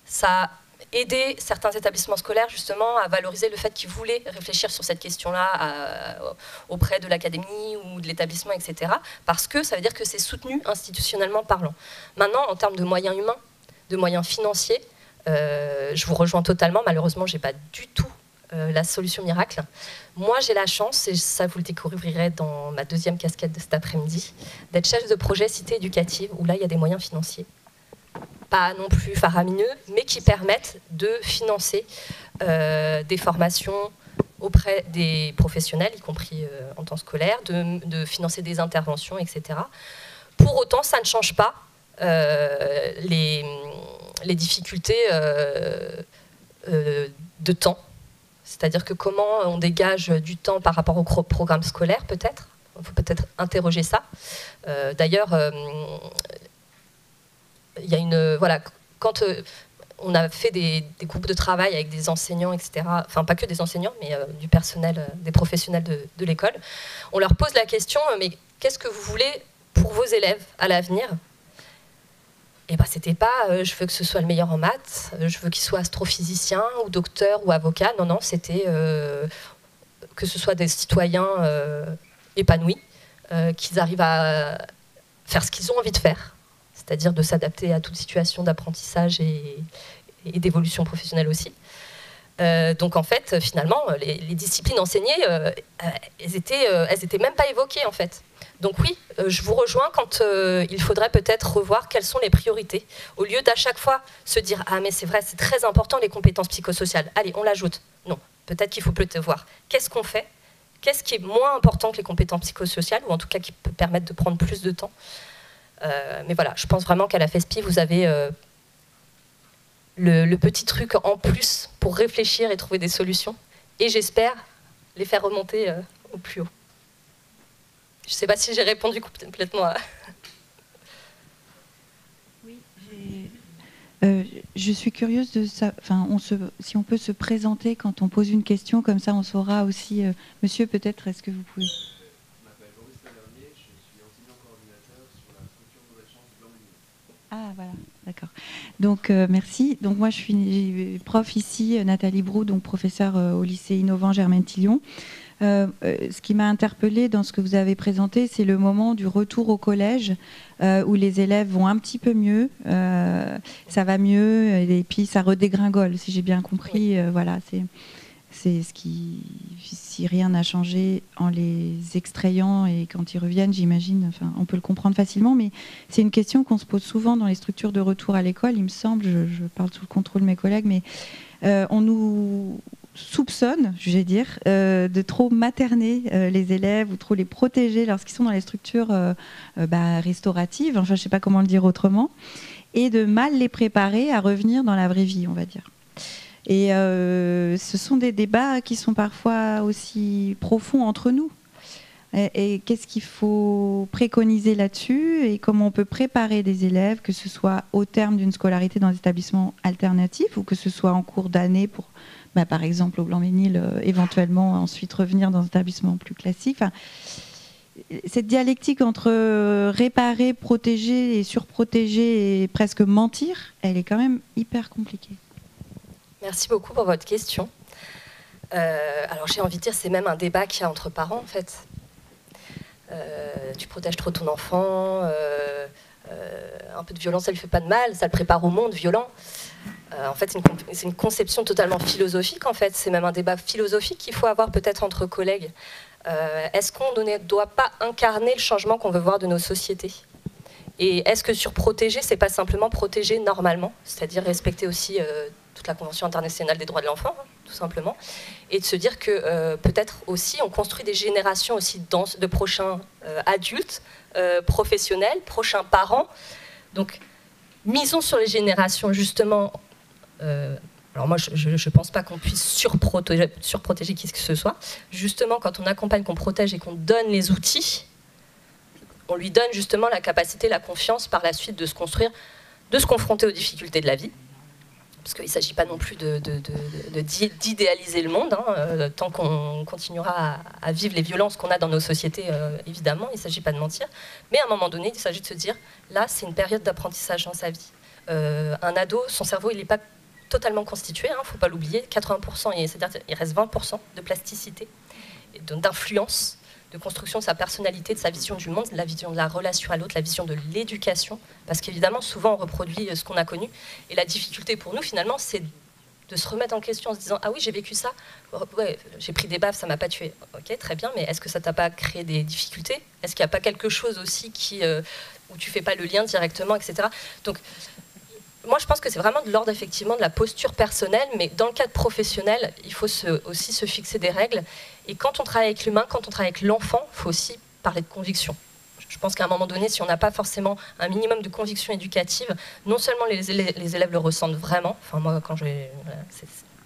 Ça a aidé certains établissements scolaires justement à valoriser le fait qu'ils voulaient réfléchir sur cette question-là auprès de l'académie ou de l'établissement, etc. Parce que ça veut dire que c'est soutenu institutionnellement parlant. Maintenant, en termes de moyens humains, de moyens financiers, je vous rejoins totalement. Malheureusement, je n'ai pas du tout la solution miracle. Moi, j'ai la chance, et ça vous le découvrirez dans ma deuxième casquette de cet après-midi, d'être chef de projet cité éducative, où là, il y a des moyens financiers. Pas non plus faramineux, mais qui permettent de financer des formations auprès des professionnels, y compris en temps scolaire, de financer des interventions, etc. Pour autant, ça ne change pas les difficultés de temps. C'est-à-dire que comment on dégage du temps par rapport au programme scolaire, peut-être. Il faut peut-être interroger ça. D'ailleurs, il y a une... Voilà, quand on a fait des groupes de travail avec des enseignants, etc., enfin pas que des enseignants, mais du personnel, des professionnels de l'école, on leur pose la question, mais qu'est-ce que vous voulez pour vos élèves à l'avenir ? Et ben, c'était pas je veux que ce soit le meilleur en maths, je veux qu'il soit astrophysicien ou docteur ou avocat. Non, non, c'était que ce soit des citoyens épanouis, qu'ils arrivent à faire ce qu'ils ont envie de faire, c'est-à-dire de s'adapter à toute situation d'apprentissage et d'évolution professionnelle aussi. Donc en fait, finalement, les disciplines enseignées, elles étaient même pas évoquées en fait. Donc oui, je vous rejoins quand il faudrait peut-être revoir quelles sont les priorités. Au lieu d'à chaque fois se dire « Ah mais c'est vrai, c'est très important les compétences psychosociales. Allez, on l'ajoute. » Non, peut-être qu'il faut peut-être voir qu'est-ce qu'on fait, qu'est-ce qui est moins important que les compétences psychosociales, ou en tout cas qui peut permettre de prendre plus de temps. Mais voilà, je pense vraiment qu'à la FESPI, vous avez le petit truc en plus pour réfléchir et trouver des solutions. Et j'espère les faire remonter au plus haut. Je ne sais pas si j'ai répondu complètement à... Oui, je suis curieuse de ça. Enfin, si on peut se présenter quand on pose une question, comme ça on saura aussi. Monsieur, peut-être, est-ce que vous pouvez... Je m'appelle Boris Tavernier, je suis enseignant coordinateur sur la structure Nouvelle Chance du Blanc-Ménil. Ah, voilà, d'accord. Donc, merci. Donc, moi, je suis prof ici, Nathalie Brou, donc professeure au lycée innovant Germaine Tillion. Ce qui m'a interpellée dans ce que vous avez présenté, c'est le moment du retour au collège où les élèves vont un petit peu mieux, ça va mieux et puis ça redégringole, si j'ai bien compris. Voilà, c'est ce qui, si rien n'a changé en les extrayant et quand ils reviennent, j'imagine, enfin, on peut le comprendre facilement, mais c'est une question qu'on se pose souvent dans les structures de retour à l'école, il me semble, je parle sous le contrôle de mes collègues, mais on nous soupçonne, je vais dire, de trop materner les élèves ou trop les protéger lorsqu'ils sont dans les structures restauratives, enfin je ne sais pas comment le dire autrement, et de mal les préparer à revenir dans la vraie vie, on va dire. Et ce sont des débats qui sont parfois aussi profonds entre nous. Et qu'est-ce qu'il faut préconiser là-dessus et comment on peut préparer des élèves, que ce soit au terme d'une scolarité dans des établissements alternatifs ou que ce soit en cours d'année pour, par exemple, au Blanc-Ménil, éventuellement ensuite revenir dans un établissement plus classique. Enfin, cette dialectique entre réparer, protéger et surprotéger et presque mentir, elle est quand même hyper compliquée. Merci beaucoup pour votre question. Alors j'ai envie de dire, c'est même un débat qu'il y a entre parents en fait. Tu protèges trop ton enfant, un peu de violence ça lui fait pas de mal, ça le prépare au monde violent. En fait c'est une conception totalement philosophique en fait, c'est même un débat philosophique qu'il faut avoir peut-être entre collègues. Est-ce qu'on ne doit pas incarner le changement qu'on veut voir de nos sociétés ? Et est-ce que surprotéger, c'est pas simplement protéger normalement, c'est-à-dire respecter aussi toute la Convention internationale des droits de l'enfant, hein, tout simplement, et de se dire que peut-être aussi on construit des générations aussi de prochains adultes, professionnels, prochains parents. Donc misons sur les générations justement. Alors moi je ne pense pas qu'on puisse surprotéger qui que ce soit. Justement quand on accompagne, qu'on protège et qu'on donne les outils, on lui donne justement la capacité, la confiance par la suite de se construire, de se confronter aux difficultés de la vie. Parce qu'il ne s'agit pas non plus d'idéaliser le monde, hein, tant qu'on continuera à vivre les violences qu'on a dans nos sociétés, évidemment, il ne s'agit pas de mentir. Mais à un moment donné, il s'agit de se dire, là, c'est une période d'apprentissage dans sa vie. Un ado, son cerveau, il n'est pas totalement constitué, il ne faut pas l'oublier, 80%, c'est-à-dire qu'il reste 20% de plasticité, d'influence, de construction de sa personnalité, de sa vision du monde, de la vision de la relation à l'autre, la vision de l'éducation, parce qu'évidemment, souvent, on reproduit ce qu'on a connu. Et la difficulté pour nous, finalement, c'est de se remettre en question en se disant « Ah oui, j'ai vécu ça, ouais, j'ai pris des baffes, ça ne m'a pas tué. » Ok, très bien, mais est-ce que ça ne t'a pas créé des difficultés ? Est-ce qu'il n'y a pas quelque chose aussi où tu ne fais pas le lien directement, etc. Donc, moi, je pense que c'est vraiment de l'ordre, effectivement, de la posture personnelle, mais dans le cadre professionnel, il faut aussi se fixer des règles. Et quand on travaille avec l'humain, quand on travaille avec l'enfant, il faut aussi parler de conviction. Je pense qu'à un moment donné, si on n'a pas forcément un minimum de conviction éducative, non seulement les élèves le ressentent vraiment, enfin moi,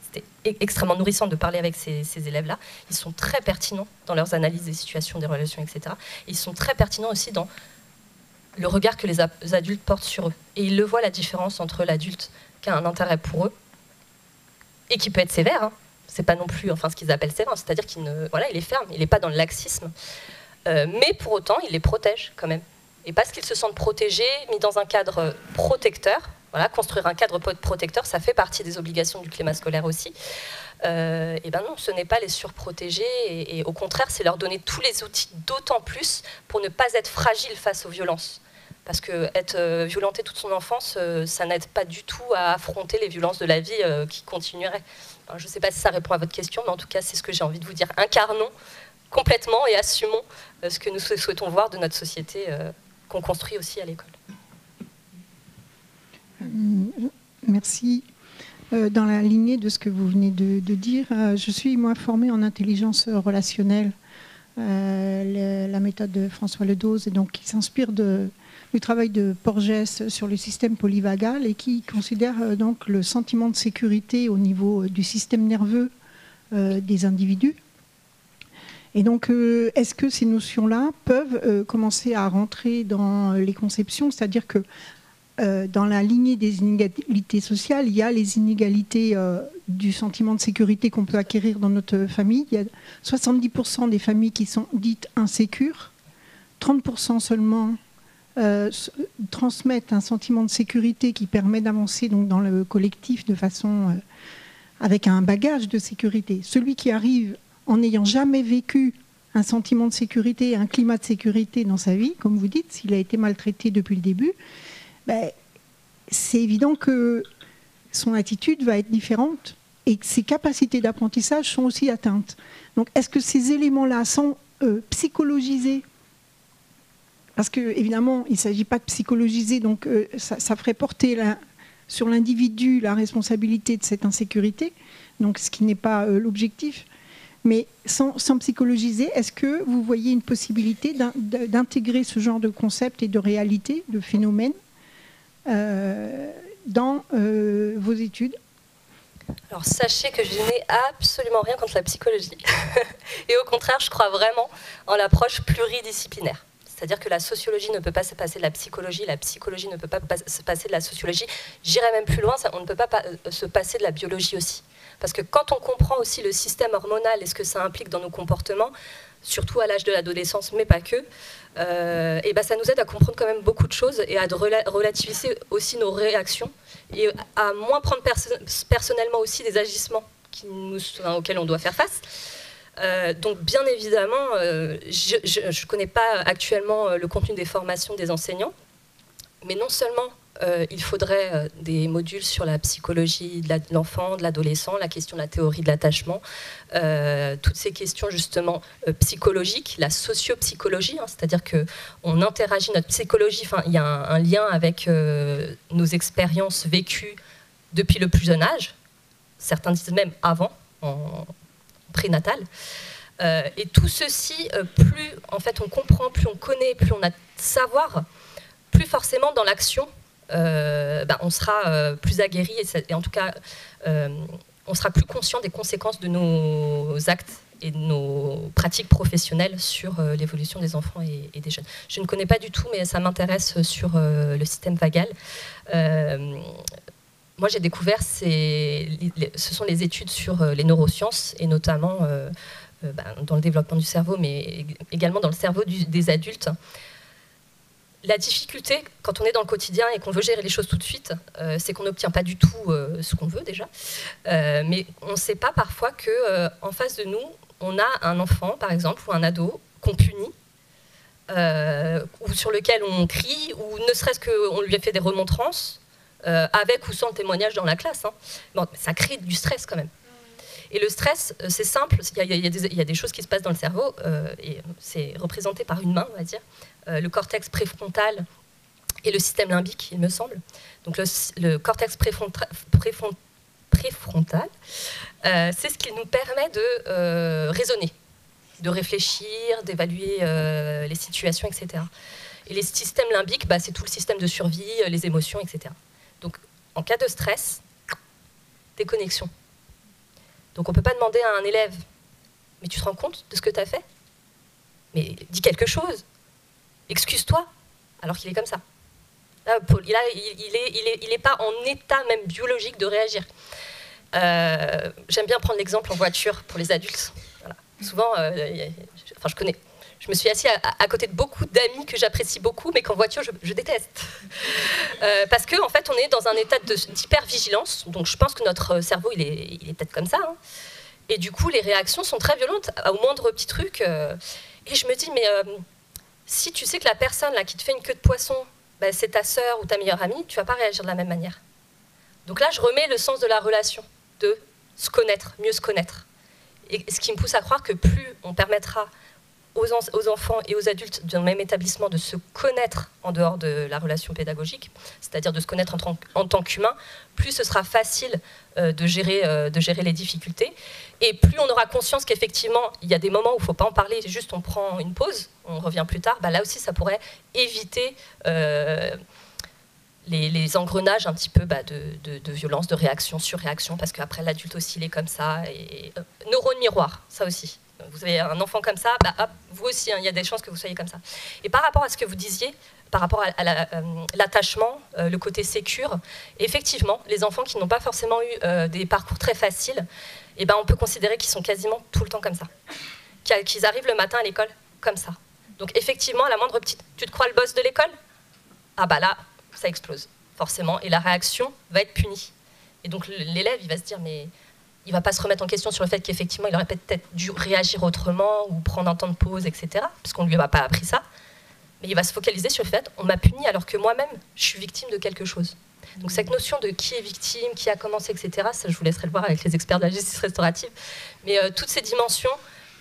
c'était extrêmement nourrissant de parler avec ces élèves-là, ils sont très pertinents dans leurs analyses des situations, des relations, etc. Et ils sont très pertinents aussi dans le regard que les adultes portent sur eux. Et ils le voient, la différence entre l'adulte qui a un intérêt pour eux et qui peut être sévère, hein. C'est pas non plus ce qu'ils appellent sévère, c'est-à-dire qu'il il est ferme, il n'est pas dans le laxisme. Mais pour autant, il les protège quand même. Et parce qu'ils se sentent protégés, mis dans un cadre protecteur, voilà, construire un cadre protecteur, ça fait partie des obligations du climat scolaire aussi. Et ben non, ce n'est pas les surprotéger, et au contraire, c'est leur donner tous les outils, d'autant plus pour ne pas être fragile face aux violences. Parce qu'être violenté toute son enfance, ça n'aide pas du tout à affronter les violences de la vie qui continueraient. Alors, je ne sais pas si ça répond à votre question, mais en tout cas, c'est ce que j'ai envie de vous dire. Incarnons complètement et assumons ce que nous souhaitons voir de notre société qu'on construit aussi à l'école. Merci. Dans la lignée de ce que vous venez de dire, je suis moi formée en intelligence relationnelle, la méthode de François Ledose, et donc qui s'inspire du travail de Porges sur le système polyvagal et qui considère donc le sentiment de sécurité au niveau du système nerveux des individus. Et donc, est-ce que ces notions-là peuvent commencer à rentrer dans les conceptions, c'est-à-dire que dans la lignée des inégalités sociales, il y a les inégalités du sentiment de sécurité qu'on peut acquérir dans notre famille. Il y a 70% des familles qui sont dites insécures, 30% seulement transmettent un sentiment de sécurité qui permet d'avancer donc dans le collectif de façon avec un bagage de sécurité. Celui qui arrive en n'ayant jamais vécu un sentiment de sécurité, un climat de sécurité dans sa vie, comme vous dites, s'il a été maltraité depuis le début, c'est évident que son attitude va être différente et que ses capacités d'apprentissage sont aussi atteintes. Donc, est-ce que ces éléments-là sont psychologisés? Parce qu'évidemment, il ne s'agit pas de psychologiser, donc ça ferait porter sur l'individu la responsabilité de cette insécurité, donc ce qui n'est pas l'objectif. Mais sans psychologiser, est-ce que vous voyez une possibilité d'intégrer ce genre de concept et de réalité, de phénomène dans vos études? Alors sachez que je n'ai absolument rien contre la psychologie. Et au contraire, je crois vraiment en l'approche pluridisciplinaire. C'est-à-dire que la sociologie ne peut pas se passer de la psychologie ne peut pas se passer de la sociologie. J'irais même plus loin, on ne peut pas se passer de la biologie aussi. Parce que quand on comprend aussi le système hormonal et ce que ça implique dans nos comportements, surtout à l'âge de l'adolescence, mais pas que, et ça nous aide à comprendre quand même beaucoup de choses et à relativiser aussi nos réactions et à moins prendre personnellement aussi des agissements auxquels on doit faire face. Donc bien évidemment, je ne connais pas actuellement le contenu des formations des enseignants, mais non seulement il faudrait des modules sur la psychologie de l'enfant, de l'adolescent, la question de la théorie de l'attachement, toutes ces questions justement psychologiques, la sociopsychologie, c'est-à-dire qu'on interagit notre psychologie, il y a un lien avec nos expériences vécues depuis le plus jeune âge, certains disent même avant, en prénatal. Et tout ceci, plus en fait on comprend, plus on connaît, plus on a de savoir, plus forcément dans l'action, on sera plus aguerri et en tout cas on sera plus conscient des conséquences de nos actes et de nos pratiques professionnelles sur l'évolution des enfants et des jeunes. Je ne connais pas du tout, mais ça m'intéresse sur le système vagal. Moi, j'ai découvert, ce sont les études sur les neurosciences, et notamment dans le développement du cerveau, mais également dans le cerveau des adultes. La difficulté, quand on est dans le quotidien et qu'on veut gérer les choses tout de suite, c'est qu'on n'obtient pas du tout ce qu'on veut déjà. Mais on ne sait pas parfois qu'en face de nous, on a un enfant, par exemple, ou un ado qu'on punit, ou sur lequel on crie, ou ne serait-ce qu'on lui a fait des remontrances, avec ou sans témoignage dans la classe. Bon, ça crée du stress quand même. Et le stress, c'est simple, il y a des choses qui se passent dans le cerveau, et c'est représenté par une main, on va dire, le cortex préfrontal et le système limbique, il me semble. Donc le cortex préfrontal, c'est ce qui nous permet de raisonner, de réfléchir, d'évaluer les situations, etc. Et les systèmes limbiques, c'est tout le système de survie, les émotions, etc. Donc en cas de stress, déconnexion. Donc on ne peut pas demander à un élève « Mais tu te rends compte de ce que tu as fait ? Mais dis quelque chose, excuse-toi !» alors qu'il est comme ça. Là, il n'est pas en état même biologique de réagir. J'aime bien prendre l'exemple en voiture pour les adultes. Voilà. Souvent, je me suis assise à côté de beaucoup d'amis que j'apprécie beaucoup, mais qu'en voiture, je déteste. Parce qu'en fait, on est dans un état d'hypervigilance. Donc, je pense que notre cerveau, il est peut-être comme ça. Et du coup, les réactions sont très violentes au moindre petit truc. Et je me dis, mais si tu sais que la personne là, qui te fait une queue de poisson, c'est ta sœur ou ta meilleure amie, tu ne vas pas réagir de la même manière. Donc là, je remets le sens de la relation, de se connaître, mieux se connaître. Et ce qui me pousse à croire que plus on permettra aux enfants et aux adultes d'un même établissement de se connaître en dehors de la relation pédagogique, c'est-à-dire de se connaître en tant qu'humain, plus ce sera facile de gérer les difficultés. Et plus on aura conscience qu'effectivement, il y a des moments où il ne faut pas en parler, juste on prend une pause, on revient plus tard, là aussi ça pourrait éviter les engrenages un petit peu de violence, de réaction, surréaction, parce qu'après l'adulte aussi il est comme ça. Et neurones miroirs, ça aussi. Vous avez un enfant comme ça, hop, vous aussi, il y a des chances que vous soyez comme ça. Et par rapport à ce que vous disiez, par rapport à l'attachement, le côté sécure, effectivement, les enfants qui n'ont pas forcément eu des parcours très faciles, on peut considérer qu'ils sont quasiment tout le temps comme ça. Qu'ils arrivent le matin à l'école comme ça. Donc effectivement, à la moindre petite, tu te crois le boss de l'école? Là, ça explose, forcément, et la réaction va être punie. Et donc l'élève, il va se dire, mais il ne va pas se remettre en question sur le fait qu'effectivement, il aurait peut-être dû réagir autrement ou prendre un temps de pause, etc., parce qu'on ne lui a pas appris ça. Mais il va se focaliser sur le fait, on m'a puni alors que moi-même, je suis victime de quelque chose. Donc cette notion de qui est victime, qui a commencé, etc., ça, je vous laisserai le voir avec les experts de la justice restaurative. Mais toutes ces dimensions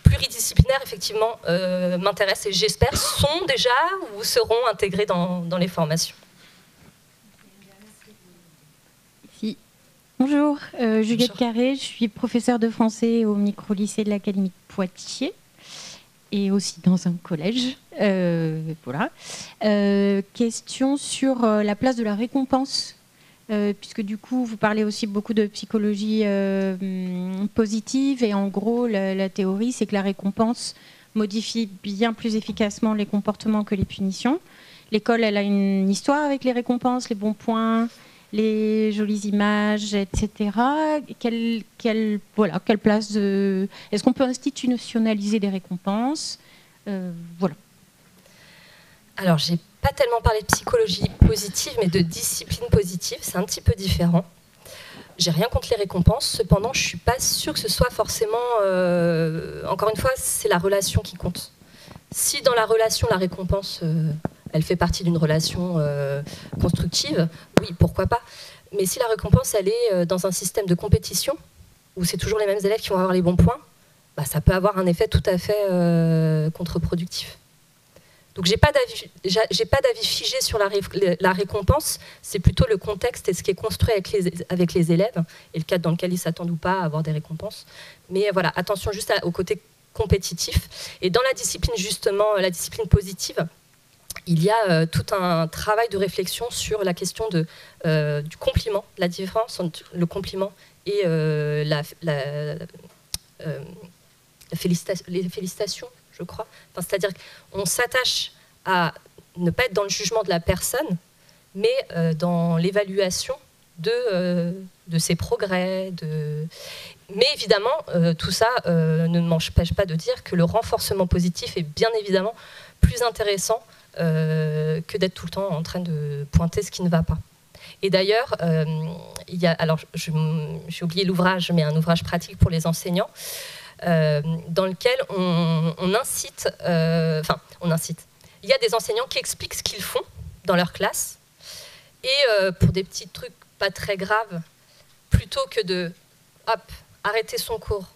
pluridisciplinaires, effectivement, m'intéressent et j'espère sont déjà ou seront intégrées dans les formations. Bonjour, Juliette Carré, je suis professeure de français au micro-lycée de l'Académie de Poitiers et aussi dans un collège. Voilà. Question sur la place de la récompense, puisque du coup vous parlez aussi beaucoup de psychologie positive et en gros la théorie c'est que la récompense modifie bien plus efficacement les comportements que les punitions. L'école elle a une histoire avec les récompenses, les bons points, les jolies images, etc. Quelle place est-ce qu'on peut institutionnaliser des récompenses voilà. Alors, j'ai pas tellement parlé de psychologie positive, mais de discipline positive. C'est un petit peu différent. J'ai rien contre les récompenses. Cependant, je suis pas sûre que ce soit forcément... encore une fois, c'est la relation qui compte. Si dans la relation, la récompense... elle fait partie d'une relation constructive, oui, pourquoi pas. Mais si la récompense, elle est dans un système de compétition, où c'est toujours les mêmes élèves qui vont avoir les bons points, ça peut avoir un effet tout à fait contre-productif. Donc j'ai pas d'avis figé sur la récompense, c'est plutôt le contexte et ce qui est construit avec les élèves, et le cadre dans lequel ils s'attendent ou pas à avoir des récompenses. Mais voilà, attention juste au côté compétitif. Et dans la discipline, justement, la discipline positive, il y a tout un travail de réflexion sur la question du compliment, la différence entre le compliment et les félicitations, je crois. Enfin, c'est-à-dire qu'on s'attache à ne pas être dans le jugement de la personne, mais dans l'évaluation de ses progrès. Mais évidemment, tout ça ne m'empêche pas de dire que le renforcement positif est bien évidemment plus intéressant que d'être tout le temps en train de pointer ce qui ne va pas. Et d'ailleurs, alors j'ai oublié l'ouvrage, mais un ouvrage pratique pour les enseignants, dans lequel on incite. Il y a des enseignants qui expliquent ce qu'ils font dans leur classe, et pour des petits trucs pas très graves, plutôt que de arrêter son cours,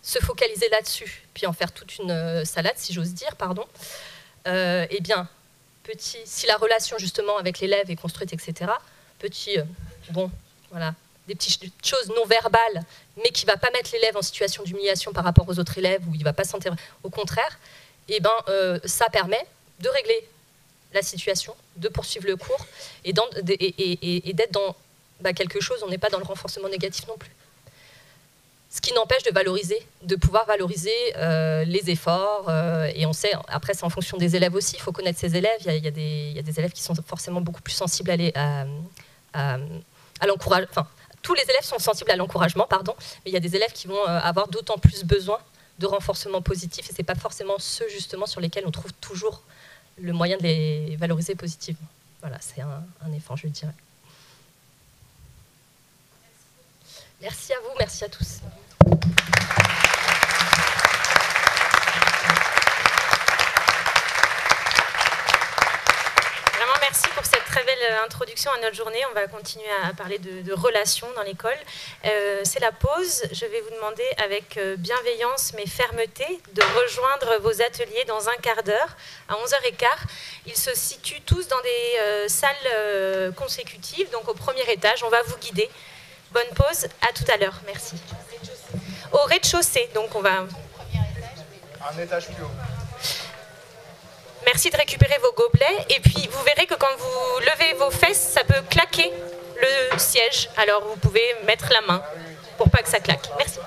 se focaliser là-dessus, puis en faire toute une salade, si j'ose dire, pardon. Eh bien, si la relation justement avec l'élève est construite, etc., des petites choses non verbales, mais qui ne va pas mettre l'élève en situation d'humiliation par rapport aux autres élèves, où il ne va pas sentir, au contraire, ça permet de régler la situation, de poursuivre le cours, et d'être dans quelque chose, on n'est pas dans le renforcement négatif non plus. Ce qui n'empêche de pouvoir valoriser les efforts. Et on sait, après, c'est en fonction des élèves aussi. Il faut connaître ses élèves. Il y a des élèves qui sont forcément beaucoup plus sensibles à l'encouragement. Enfin, tous les élèves sont sensibles à l'encouragement, pardon. Mais il y a des élèves qui vont avoir d'autant plus besoin de renforcement positif. Et ce n'est pas forcément ceux, justement, sur lesquels on trouve toujours le moyen de les valoriser positivement. Voilà, c'est un effort, je dirais. Merci à vous, merci à tous. Vraiment merci pour cette très belle introduction à notre journée. On va continuer à parler de relations dans l'école. C'est la pause. Je vais vous demander avec bienveillance mais fermeté de rejoindre vos ateliers dans un quart d'heure, à 11h15. Ils se situent tous dans des salles consécutives, donc au premier étage. On va vous guider. Bonne pause, à tout à l'heure. Merci. Au rez-de-chaussée, donc on va... Un étage plus haut. Merci de récupérer vos gobelets et puis vous verrez que quand vous levez vos fesses, ça peut claquer le siège. Alors vous pouvez mettre la main pour pas que ça claque. Merci.